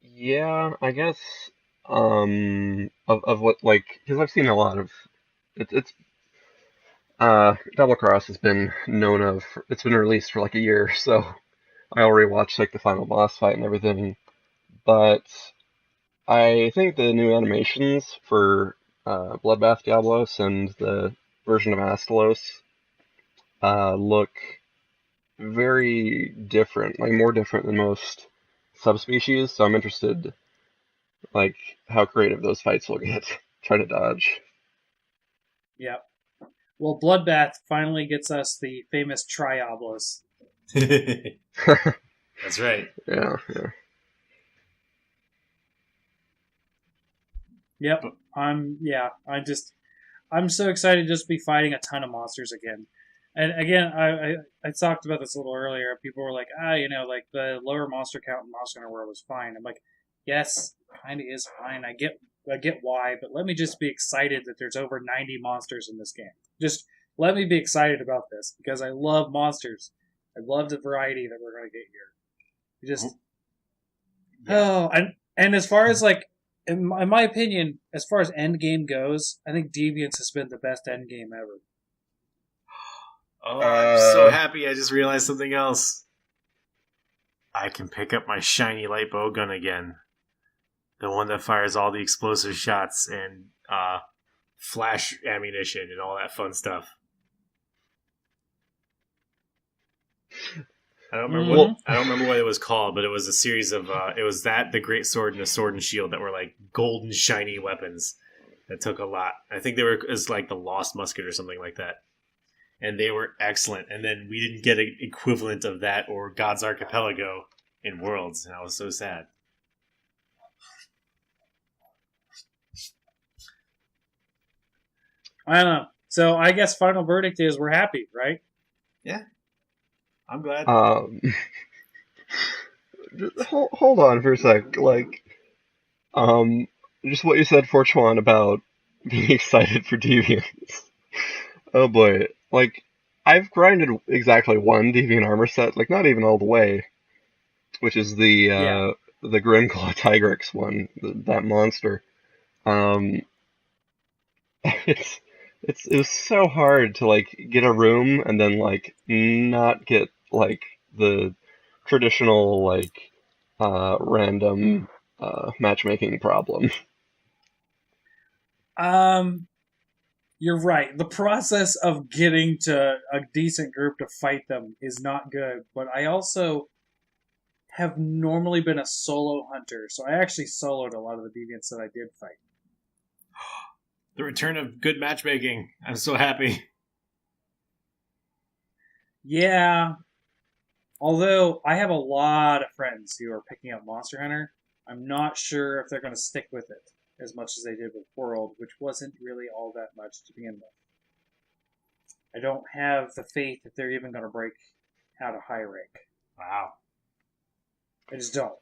Yeah, I guess of what like because I've seen a lot of it's Double Cross has been known of it's been released for like a year, so I already watched like the final boss fight and everything. But I think the new animations for Bloodbath Diablos and the version of Astalos look very different, like more different than most subspecies. So I'm interested like how creative those fights will get. Try to dodge. Yeah. Well, Bloodbath finally gets us the famous Trioblos. That's right. Yeah, yeah. Yep. But I'm so excited to just be fighting a ton of monsters again. And again, I talked about this a little earlier. People were like, like the lower monster count in Monster Hunter World was fine. I'm like, yes, kind of is fine. I get why, but let me just be excited that there's over 90 monsters in this game. Just let me be excited about this because I love monsters. I love the variety that we're going to get here. Just and as far as like in my opinion, as far as end game goes, I think Deviants has been the best end game ever. Oh, I'm so happy! I just realized something else. I can pick up my shiny light bow gun again. The one that fires all the explosive shots and flash ammunition and all that fun stuff. I don't remember what it was called, but it was a series of it was that, the Great Sword, and the Sword and Shield that were like golden shiny weapons that took a lot. I think they were as like the Lost Musket or something like that. And they were excellent. And then we didn't get an equivalent of that or God's Archipelago in Worlds, and I was so sad. I don't know. So I guess final verdict is we're happy, right? Yeah. I'm glad. Hold on for a sec. Like, just what you said, Fortuan, about being excited for Deviants. Oh boy. Like, I've grinded exactly one Deviant armor set, like not even all the way, which is the Grimclaw Tigrex one, that monster. Um, it was so hard to like get a room and then like not get like the traditional like random matchmaking problem. You're right. The process of getting to a decent group to fight them is not good, but I also have normally been a solo hunter, so I actually soloed a lot of the deviants that I did fight. The return of good matchmaking. I'm so happy. Yeah. Although I have a lot of friends who are picking up Monster Hunter, I'm not sure if they're going to stick with it as much as they did with World, which wasn't really all that much to begin with. I don't have the faith that they're even going to break out of high rank. Wow. I just don't.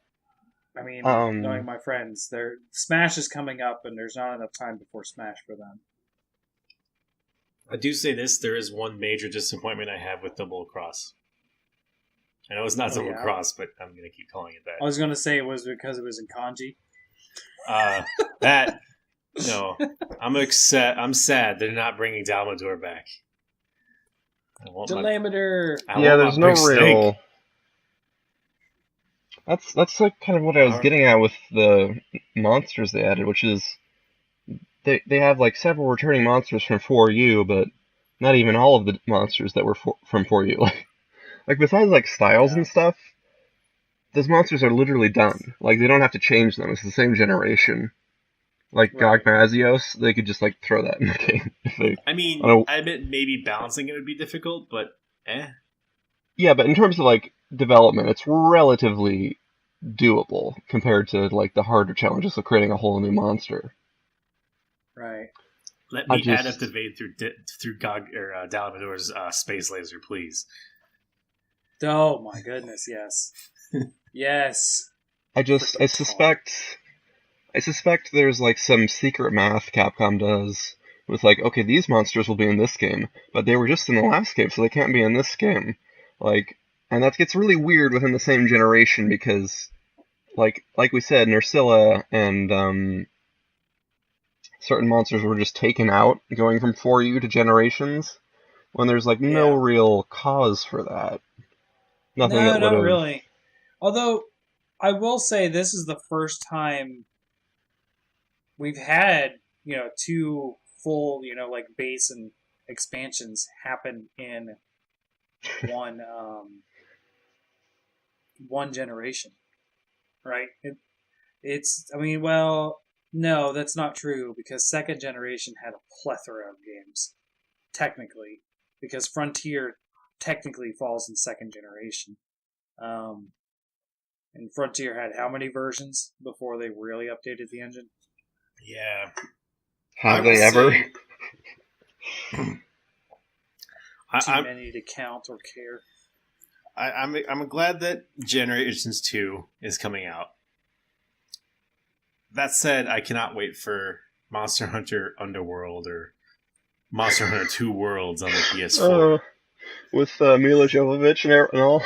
I mean, Um, knowing my friends, their Smash is coming up, and there's not enough time before Smash for them. I do say this: there is one major disappointment I have with Double Cross. I know it's not Double Cross, but I'm going to keep calling it that. I was going to say it was because it was in kanji. No, I'm sad they're not bringing Dalmador back. Delameter. Yeah, there's no real. That's like kind of what I was getting at with the monsters they added, which is they have like several returning monsters from 4U, but not even all of the monsters that were from 4U. Like besides like styles and stuff, those monsters are literally done. Like they don't have to change them. It's the same generation. Like Gogmazios, they could just like throw that in the game. I admit maybe balancing it would be difficult, but Yeah, but in terms of like development, it's relatively doable compared to like the harder challenges of creating a whole new monster. Right. Let me add up the evade through Gog or Dalmador's space laser, please. Oh my goodness, yes. Yes. I suspect there's like some secret math Capcom does with like, okay, these monsters will be in this game, but they were just in the last game, so they can't be in this game. Like, and that gets really weird within the same generation because, like we said, Nursilla and certain monsters were just taken out, going from 4U to Generations, when there's like no real cause for that. Nothing that would have. Not really. Although, I will say this is the first time we've had, two full, like base and expansions happen in one generation, right? No, that's not true because second generation had a plethora of games, technically, because Frontier technically falls in second generation. And Frontier had how many versions before they really updated the engine? Yeah. Have they ever? Too I'm many to count or care. I'm glad that Generations 2 is coming out. That said, I cannot wait for Monster Hunter Underworld or Monster Hunter 2 Worlds on the PS4. With Mila Jovovich and all.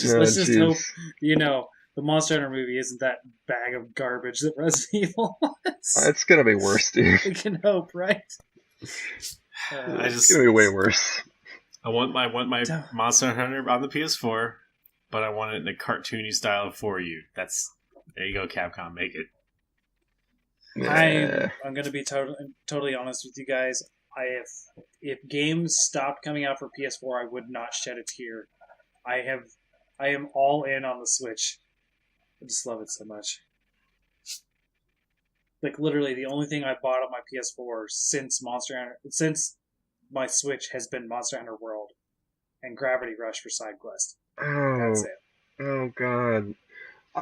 Let's just hope, the Monster Hunter movie isn't that bag of garbage that Resident Evil was. It's gonna be worse, dude. We can hope, right? It's gonna be way worse. I want my Monster Hunter on the PS4, but I want it in a cartoony style for you. There you go, Capcom, make it. Yeah. I'm gonna be totally honest with you guys. If games stopped coming out for PS4, I would not shed a tear. I am all in on the Switch. I just love it so much. Like literally, the only thing I bought on my PS4 since my Switch has been Monster Hunter World and Gravity Rush for side quest. That's it. Oh god.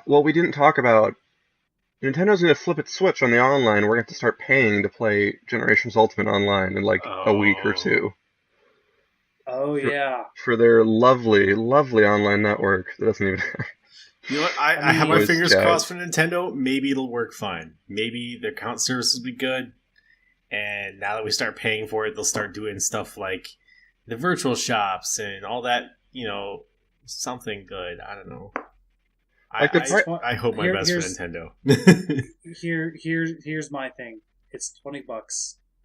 Well, we didn't talk about Nintendo's going to flip its switch on the online. We're going to have to start paying to play Generations Ultimate online in like a week or two. Oh, yeah. For their lovely, lovely online network that doesn't even have... You know what? I have my fingers crossed for Nintendo. Maybe it'll work fine. Maybe their account service will be good. And now that we start paying for it, they'll start doing stuff like the virtual shops and all that, something good. I don't know. I hope my best for Nintendo. Here's my thing. It's $20.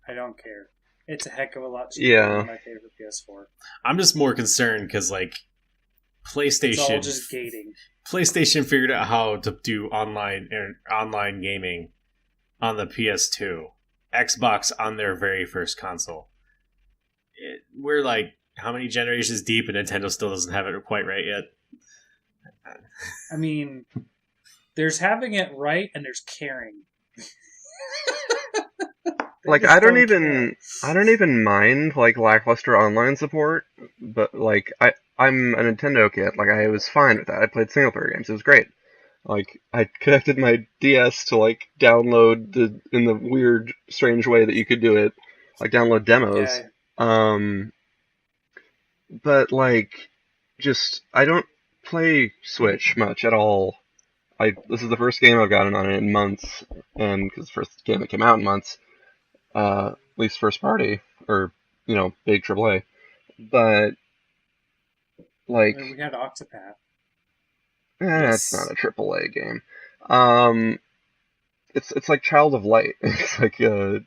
I don't care. It's a heck of a lot cheaper than my favorite PS4. I'm just more concerned because PlayStation. It's all just gating. PlayStation figured out how to do online gaming on the PS2. Xbox on their very first console. We're how many generations deep, and Nintendo still doesn't have it quite right yet. I mean, there's having it right and there's caring. I don't even mind lackluster online support, but I'm a Nintendo kid. I was fine with that. I played single player games. It was great. I connected my DS to download in the weird, strange way that you could do it, download demos. Yeah. But just I don't play Switch much at all. This is the first game I've gotten on it in months, and because the first game that came out in months, at least first party or big AAA. But we had Octopath. It's not a AAA game. It's like Child of Light. It's an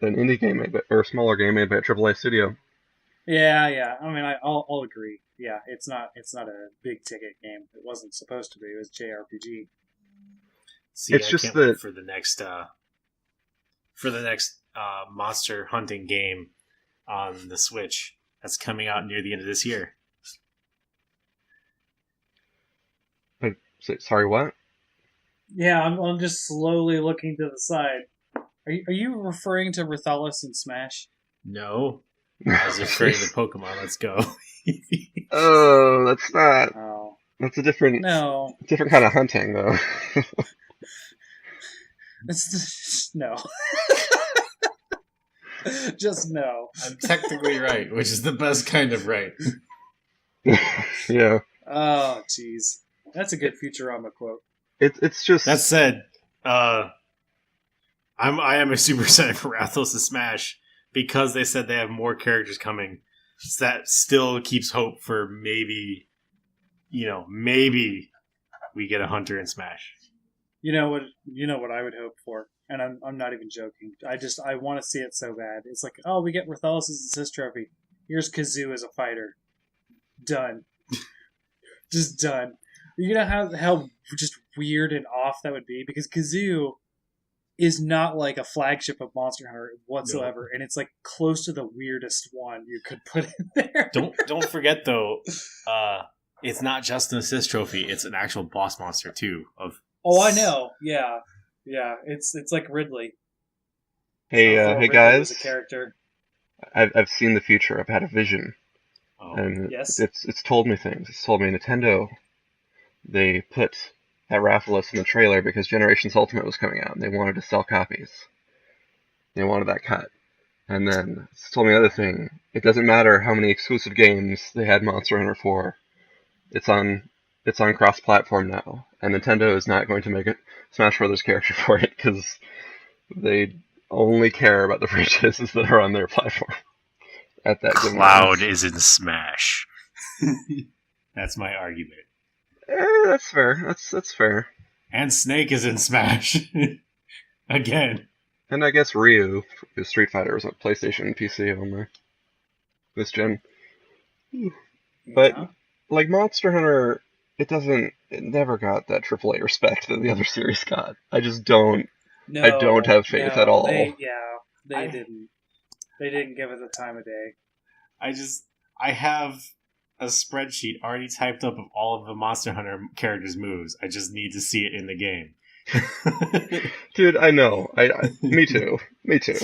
indie game or a smaller game made by a AAA studio. Yeah. I mean, I'll agree. Yeah, it's not a big ticket game. It wasn't supposed to be. It was JRPG. See, it's just that for the next monster hunting game on the Switch that's coming out near the end of this year. Sorry, what? Yeah, I'm just slowly looking to the side. Are you referring to Fatalis and Smash? No. I was referring to Pokemon. Let's go. Oh, that's not. Oh. That's a different kind of hunting, though. No. Just no. I'm technically right, which is the best kind of right. Yeah. Oh, jeez. That's a good Futurama quote. It's just... That said, I am a super excited for Rathalos and Smash because they said they have more characters coming. So that still keeps hope for maybe we get a Hunter in Smash. You know what I would hope for, and I'm not even joking. I want to see it so bad. It's we get Rathalos' assist trophy. Here's Kazoo as a fighter. Done. Just done. You know how just weird and off that would be? Because Kazoo is not a flagship of Monster Hunter whatsoever, and it's close to the weirdest one you could put in there. Don't forget though, it's not just an assist trophy; it's an actual boss monster too. Oh, I know. Yeah. It's like Ridley. Hey, Ridley guys! was a character. I've seen the future. I've had a vision, and yes, it's told me things. It's told me Nintendo. They put at Rathalos in the trailer because Generations Ultimate was coming out and they wanted to sell copies. They wanted that cut. And then told me another thing. It doesn't matter how many exclusive games they had Monster Hunter for. It's on cross-platform now, and Nintendo is not going to make a Smash Brothers character for it because they only care about the franchises that are on their platform. At that Cloud is in Smash. That's my argument. That's fair. That's fair. And Snake is in Smash. Again. And I guess Ryu, because Street Fighter was on PlayStation and PC on this gen. But, like, Monster Hunter, it never got that AAA respect that the other series got. I just don't, I don't have faith at all. They didn't. They didn't give it the time of day. I have a spreadsheet already typed up of all of the Monster Hunter characters' moves. I just need to see it in the game. Dude, I know. Me too. Me too.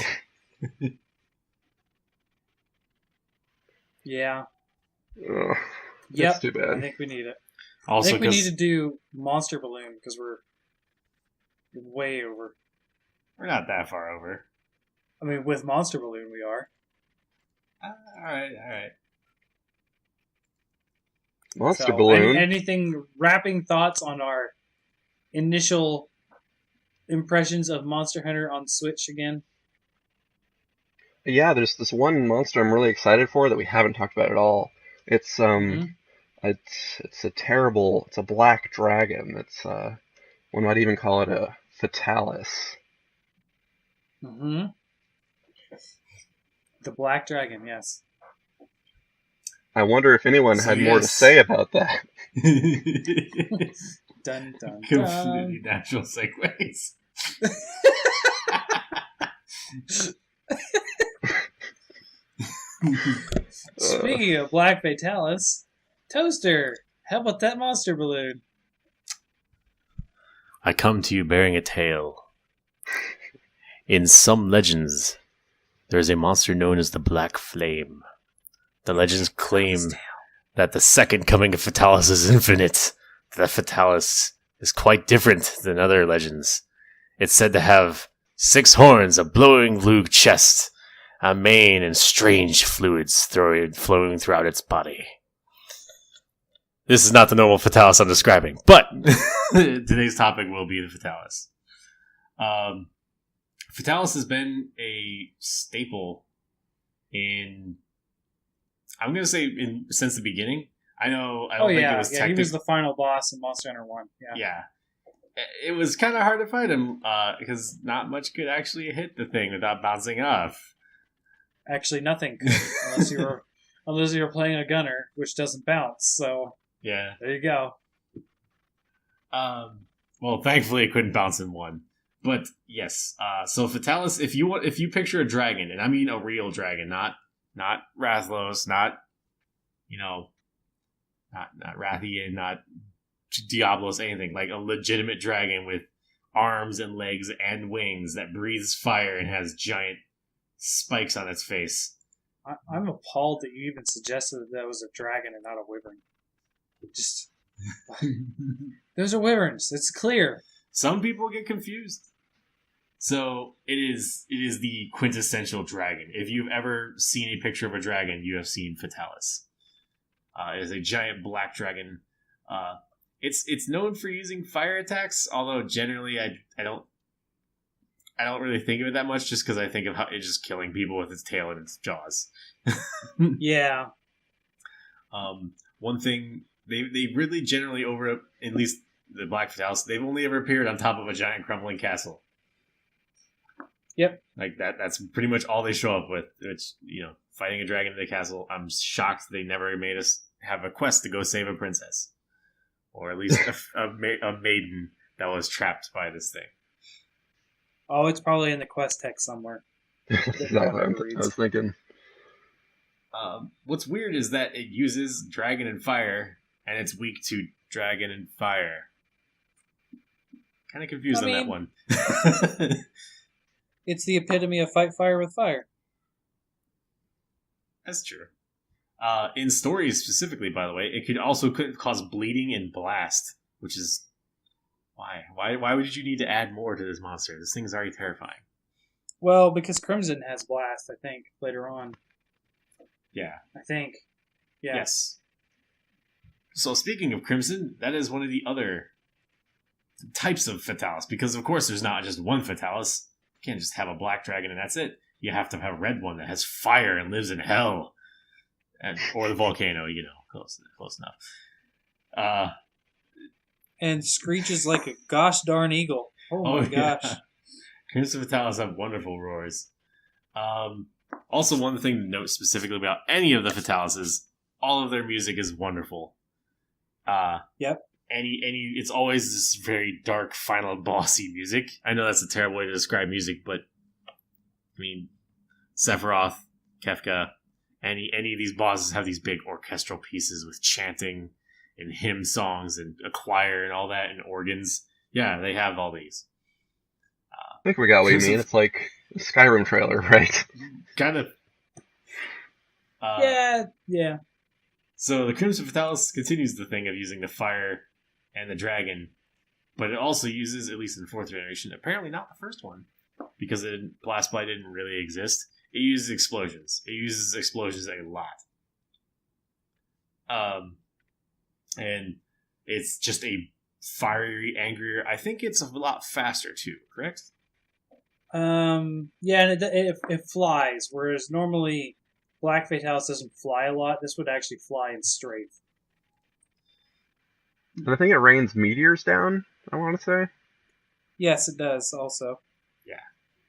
Yeah. Ugh, Yep. That's too bad. I think we need it. Also, I think we need to do Monster Balloon because we're way over. we're not that far over. I mean, with Monster Balloon, we are. All right. Monster Balloon. Anything wrapping thoughts on our initial impressions of Monster Hunter on Switch again? Yeah, there's this one monster I'm really excited for that we haven't talked about at all. It's it's a black dragon. It's one might even call it a Fatalis. Mm-hmm. The Black Dragon, yes. I wonder if anyone had more to say about that. Dun, dun, Completely natural segues. Speaking of Black Fatalis, Toaster, how about that Monster Balloon? I come to you bearing a tale. In some legends, there is a monster known as the Black Flame. The legends claim that the second coming of Fatalis is infinite. That Fatalis is quite different than other legends. It's said to have 6 horns, a blowing blue chest, a mane, and strange fluids flowing throughout its body. This is not the normal Fatalis I'm describing, but today's topic will be the Fatalis. Fatalis has been a staple in, I'm going to say, since the beginning. I don't think it was he was the final boss in Monster Hunter 1. Yeah. It was kind of hard to fight him because not much could actually hit the thing without bouncing off. Actually, nothing could, unless you were playing a gunner, which doesn't bounce. So yeah, there you go. Well, thankfully it couldn't bounce in 1. But yes, so Fatalis, if you picture a dragon, and I mean a real dragon, not Rathalos, not Rathian, not Diablos, anything, like a legitimate dragon with arms and legs and wings that breathes fire and has giant spikes on its face. I'm appalled that you even suggested that was a dragon and not a wyvern. Just those are wyverns. It's clear. Some people get confused. So it is the quintessential dragon. If you've ever seen a picture of a dragon, you have seen Fatalis. It is a giant black dragon. It's known for using fire attacks, although generally I don't really think of it that much, just because I think of how it's just killing people with its tail and its jaws. Yeah. One thing they really generally at least the Black Fatalis, they've only ever appeared on top of a giant crumbling castle. Yep. Like that's pretty much all they show up with. Which, fighting a dragon in the castle. I'm shocked they never made us have a quest to go save a princess, or at least a maiden that was trapped by this thing. Oh, it's probably in the quest text somewhere. Exactly. I was thinking. What's weird is that it uses dragon and fire, and it's weak to dragon and fire. Kind of confused on that one. It's the epitome of fight fire with fire. That's true. In stories specifically, by the way, it could also cause bleeding and blast, which is Why? Why would you need to add more to this monster? This thing's already terrifying. Well, because Crimson has Blast, I think, later on. Yeah. I think. Yeah. Yes. So speaking of Crimson, that is one of the other types of Fatalis, because of course there's not just one Fatalis. You can't just have a black dragon and that's it. You have to have a red one that has fire and lives in hell. Or the volcano, close enough. And screeches like a gosh darn eagle. Oh my gosh. Yeah. Crimson Fatalis have wonderful roars. Also, one thing to note specifically about any of the Fatalis is all of their music is wonderful. Yep. It's always this very dark, final, bossy music. I know that's a terrible way to describe music, but I mean, Sephiroth, Kefka, any of these bosses have these big orchestral pieces with chanting and hymn songs and a choir and all that and organs. Yeah, they have all these. I think we got what you mean. It's like a Skyrim trailer, right? Kind of. Yeah. So the Crimson Fatalis continues the thing of using the fire and the dragon, but it also uses, at least in the 4th generation, apparently not the first one, because Blast Blade didn't really exist. It uses explosions. It uses explosions a lot. And it's just a fiery, angrier. I think it's a lot faster too, correct? Yeah, and it flies, whereas normally Black Fatalis doesn't fly a lot. This would actually fly in strafe. And I think it rains meteors down, I want to say. Yes, it does, also. Yeah.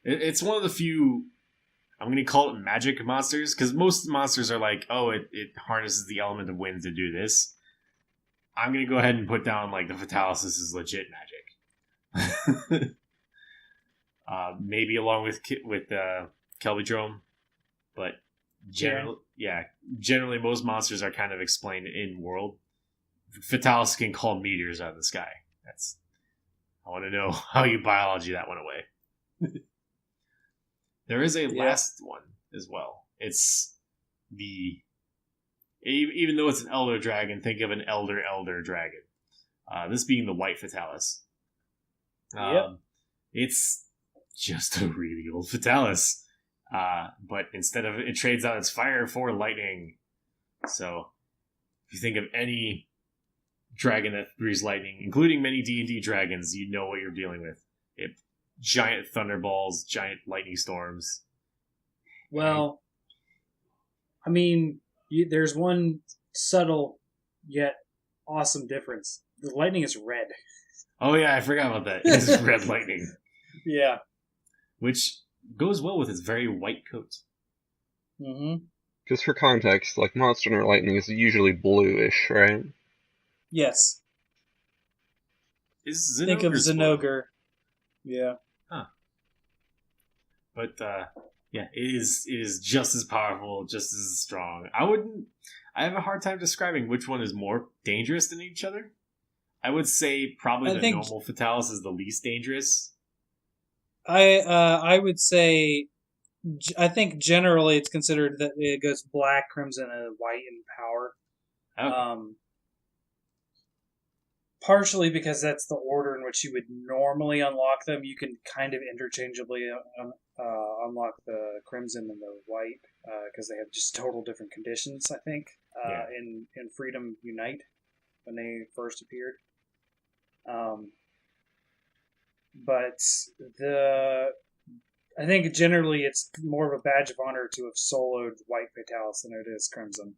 It's one of the few, I'm going to call it magic monsters, because most monsters are like, oh, it harnesses the element of wind to do this. I'm going to go ahead and put down, like, the Fatalis is legit magic. Maybe along with Kelbydrome, but generally most monsters are kind of explained in world. Fatalis can call meteors out of the sky. I want to know how you biology that one away. There is a last one as well. It's even though it's an elder dragon, think of an elder dragon. This being the white Fatalis. It's just a really old Fatalis. But instead of it trades out its fire for lightning. So if you think of any dragon that breathes lightning, including many D&D dragons, you know what you're dealing with. Giant thunderballs, giant lightning storms. Well, I mean, there's one subtle yet awesome difference. The lightning is red. Oh yeah, I forgot about that. It's red lightning. Yeah. Which goes well with its very white coat. Mm-hmm. Just for context, like Monster Hunter Lightning is usually bluish, right? Yes. Think of Zinogre. Yeah. Huh. But it is just as powerful, just as strong. I have a hard time describing which one is more dangerous than each other. I would say probably normal Fatalis is the least dangerous. I would say, I think generally it's considered that it goes black, crimson, and white in power. Okay. Partially because that's the order in which you would normally unlock them. You can kind of interchangeably unlock the crimson and the white because they have just total different conditions, I think, in Freedom Unite when they first appeared. But I think generally it's more of a badge of honor to have soloed white Fatalis than it is crimson.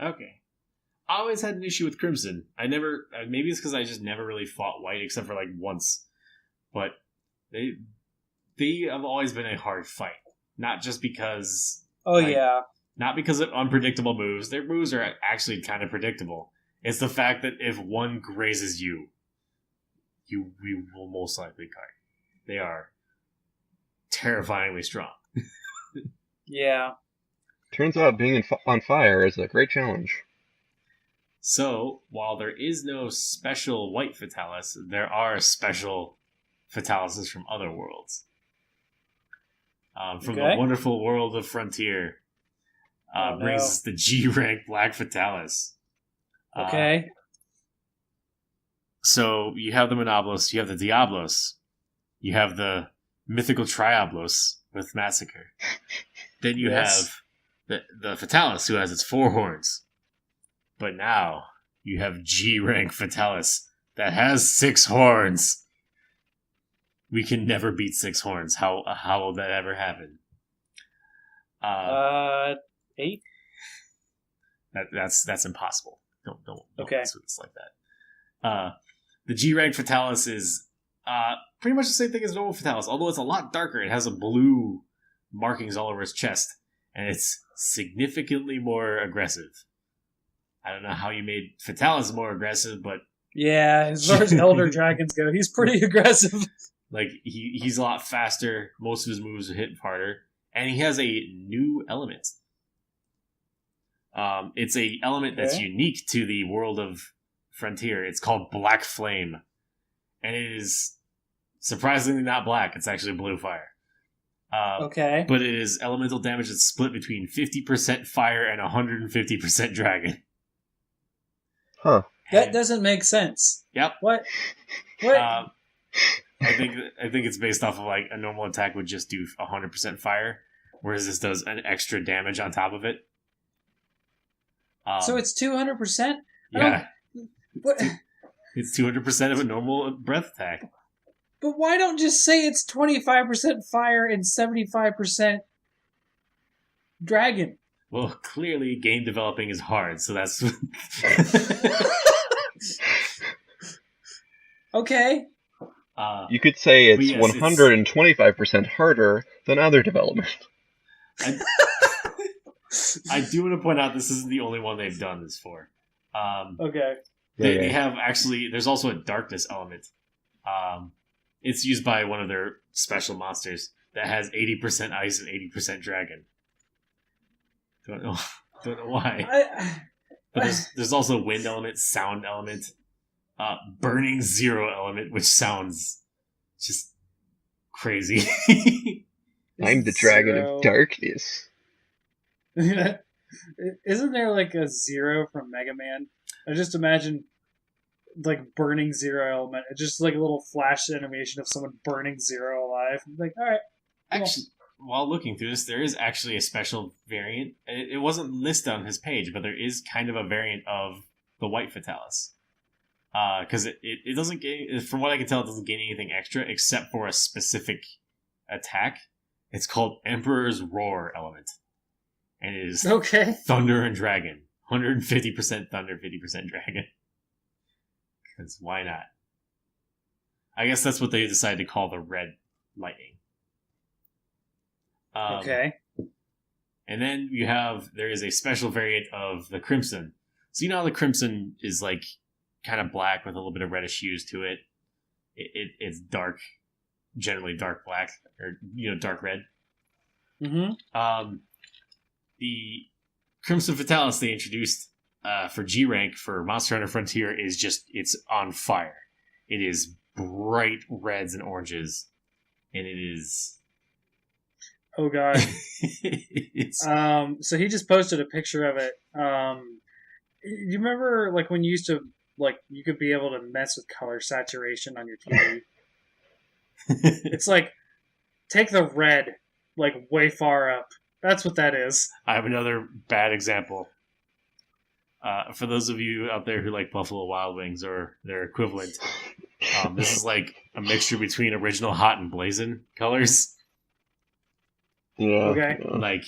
Okay. I always had an issue with crimson. Maybe it's because I just never really fought white except for like once. But they have always been a hard fight. Not just because... Not because of unpredictable moves. Their moves are actually kind of predictable. It's the fact that if one grazes you, we will most likely kite. They are terrifyingly strong. Yeah. Turns out being on fire is a great challenge. So, while there is no special white Fatalis, there are special Fatalises from other worlds. From the wonderful world of Frontier brings us the G-rank Black Fatalis. Okay. So you have the Monoblos, you have the Diablos, you have the mythical Triablos with Massacre. Then you Yes. have the Fatalis, who has its 4 horns. But now you have G rank Fatalis that has 6 horns. We can never beat 6 horns. How will that ever happen? 8. That's impossible. Don't Okay. mess with us like that. The G rank Fatalis is pretty much the same thing as normal Fatalis, although it's a lot darker. It has a blue markings all over its chest, and it's significantly more aggressive. I don't know how you made Fatalis more aggressive, but Yeah, as far as Elder Dragons go, he's pretty aggressive. like he's a lot faster. Most of his moves hit harder, and he has a new element. It's a element that's Okay. unique to the world of Frontier. It's called Black Flame, and it is surprisingly not black. It's actually blue fire. Okay. But it is elemental damage that's split between 50% fire and 150% dragon. Huh. That And- doesn't make sense. Yep. What? What? I think it's based off of like a normal attack would just do 100% fire, whereas this does an extra damage on top of it. So it's 200%? yeah, What? it's 200% of a normal breath attack. But why don't just say it's 25% fire and 75% dragon? Well, clearly game developing is hard, so that's Okay. You could say it's yes, it's- 125% harder than other development. I do want to point out this isn't the only one they've done this for. Okay. They have actually. There's also a darkness element. It's used by one of their special monsters that has 80% ice and 80% dragon. Don't know why. But there's also wind element, sound element, burning zero element, which sounds just crazy. I'm the dragon Zero. of darkness. Isn't there like a Zero from Mega Man? I just imagine like burning Zero element. It's just like a little flash animation of someone burning Zero alive. I'm like, all right. Actually, while looking through this, there is actually a special variant. It wasn't listed on his page, but there is kind of a variant of the White Fatalis. Because it doesn't gain, from what I can tell, it doesn't gain anything extra except for a specific attack. It's called Emperor's Roar element. And it is Okay. Thunder and Dragon. 150% Thunder, 50% Dragon. Because why not? I guess that's what they decided to call the Red Lightning. Okay. And then there is a special variant of the Crimson. So you know how the Crimson is like kind of black with a little bit of reddish hues to it. It's dark, generally dark black, or dark red. Mm-hmm. The Crimson Fatalis they introduced for G rank for Monster Hunter Frontier is it's on fire. It is bright reds and oranges, and it is. Oh god. it's So he just posted a picture of it. You remember like when you used to like you could be able to mess with color saturation on your TV? It's like take the red like way far up. That's what that is. I have another bad example. For those of you out there who like Buffalo Wild Wings or their equivalent, this is like a mixture between original hot and blazing colors. Yeah. Okay. yeah. Like,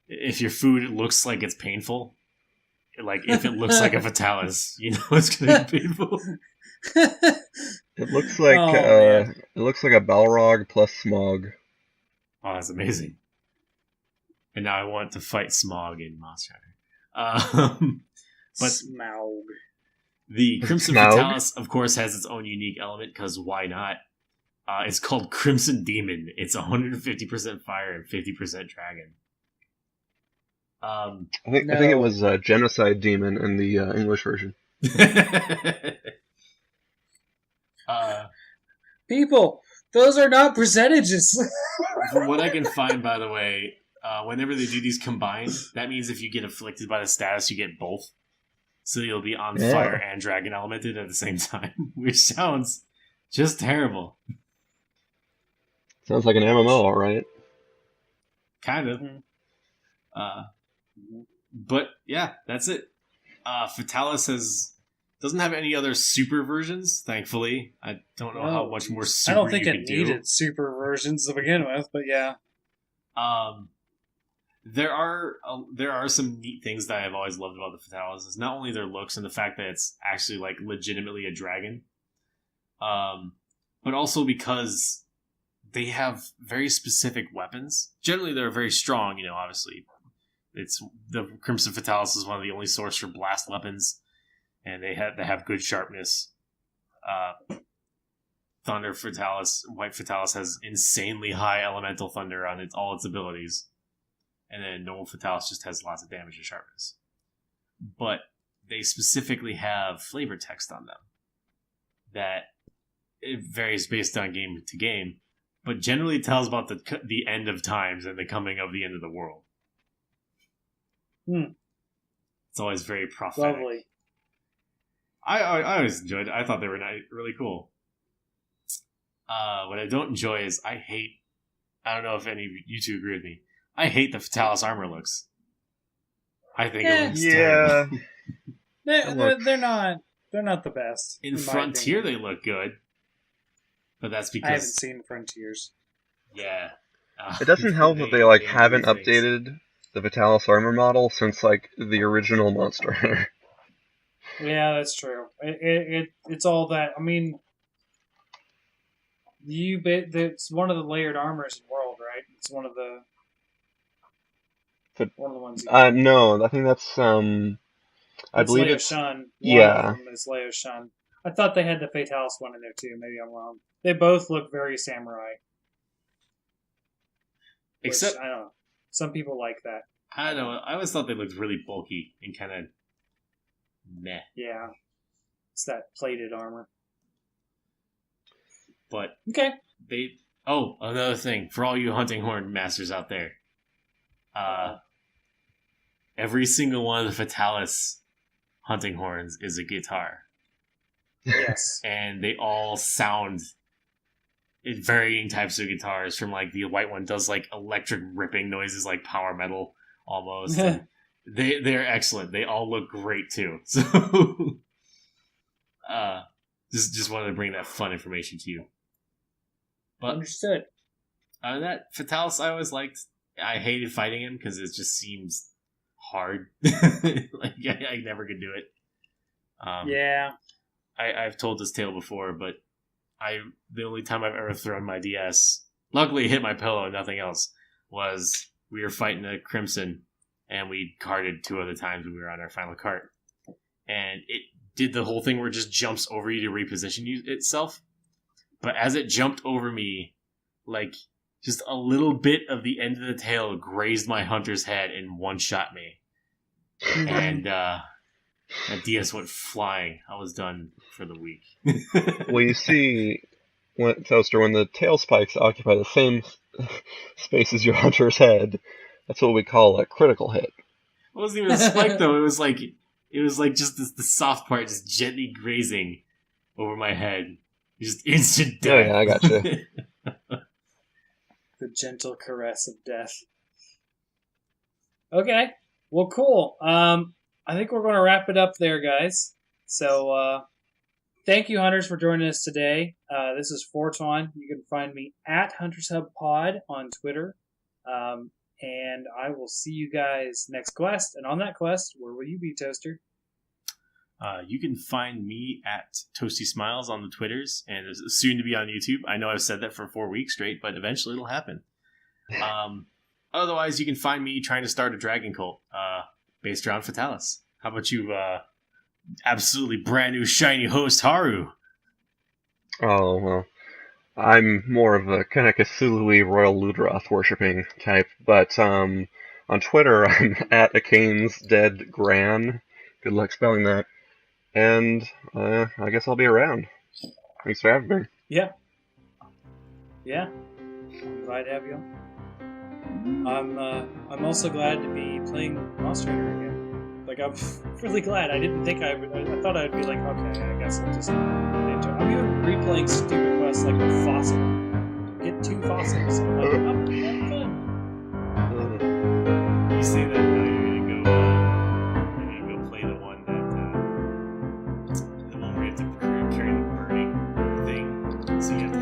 if your food looks like it's painful, like if it looks like a Fatalis, you know it's going to be painful. It looks like Oh, man. it looks like a Balrog plus Smog. Oh, that's amazing. And now I want to fight Smog in Monster Hunter. But Smaug. the Crimson Smaug? Fatalis, of course, has its own unique element, because why not? It's called Crimson Demon. It's 150% fire and 50% dragon. I think it No. was Genocide Demon in the English version. People, those are not percentages. From what I can find, by the way, whenever they do these combined, that means if you get afflicted by the status, you get both. so you'll be on Yeah. fire and dragon elemented at the same time, which sounds just terrible. Sounds like an MMO, all right. Kind of. Mhm. But yeah, that's it. Fatalis doesn't have any other super versions, thankfully. I don't know how much more super I don't think you it could do. needed super versions to begin with, but yeah. There are some neat things that I've always loved about the Fatalis. Is not only their looks and the fact that it's actually like legitimately a dragon, but also because they have very specific weapons. Generally, they're very strong. Obviously, it's the Crimson Fatalis is one of the only source for blast weapons, and they have good sharpness. Thunder Fatalis, White Fatalis has insanely high elemental thunder on all its abilities. And then normal Fatalis just has lots of damage and sharpness. But they specifically have flavor text on them that it varies based on game to game, but generally tells about the end of times and the coming of the end of the world. It's always very prophetic. Lovely. I always enjoyed it. I thought they were really cool. What I don't enjoy is I don't know if any of you two agree with me, I hate the Fatalis armor looks. I think it looks terrible. They're not the best. In Frontier, they look good, but that's because I haven't seen Frontiers. Yeah, It doesn't help that they haven't updated the Fatalis armor model since the original Monster Hunter. Yeah, that's true. It's all that. I mean, it's one of the layered armors in World, right? It's one of the ones. No, I think that's I believe it's Shun. yeah. One of them is Leo Shun. I thought they had the Fatalis one in there too. Maybe I'm wrong. They both look very samurai. Except I don't know. Some people like that. I don't know. I always thought they looked really bulky and kind of meh. Yeah, it's that plated armor. But okay. Another thing for all you hunting horn masters out there. Every single one of the Fatalis hunting horns is a guitar. Yes. And they all sound in varying types of guitars. From the white one does electric ripping noises like power metal almost. And they're excellent. They all look great too. So just wanted to bring that fun information to you. But understood. That Fatalis I always liked. I hated fighting him because it just seems hard. I never could do it. Yeah. I've told this tale before, but the only time I've ever thrown my DS, luckily it hit my pillow and nothing else, was we were fighting a Crimson, and we carted 2 other times when we were on our final cart. And it did the whole thing where it just jumps over you to reposition itself. But as it jumped over me, just a little bit of the end of the tail grazed my hunter's head and one-shot me. And that DS went flying. I was done for the week. Well, you see, Toaster, when the tail spikes occupy the same space as your hunter's head, that's what we call a critical hit. It wasn't even a spike, though. It was just the soft part just gently grazing over my head. Just instant death. Yeah, I got you. The gentle caress of death. Okay. Well, cool. I think we're going to wrap it up there, guys. So, thank you, Hunters, for joining us today. This is Fortuan. You can find me at Hunters Hub Pod on Twitter. And I will see you guys next quest. And on that quest, where will you be, Toaster? You can find me at Toasty Smiles on the Twitters, and soon to be on YouTube. I know I've said that for 4 weeks straight, but eventually it'll happen. Otherwise, you can find me trying to start a dragon cult based around Fatalis. How about you, absolutely brand new shiny host Haru? Oh, well, I'm more of a kind of Cthulhu-y Royal Ludroth worshipping type, but on Twitter I'm at Akane's Dead Gran. Good luck spelling that. And I guess I'll be around. Thanks for having me. Yeah. Yeah. I'm glad to have you on. I'm also glad to be playing Monster Hunter again. Like, I'm really glad. I didn't think I would. I thought I'd be like, okay, I guess I'll just enjoy. I'm even replaying stupid quests like the fossil. Get 2 fossils. I'm like, I'm having fun. You say that now you're gonna go play the one where you have to carry the burning thing. So you have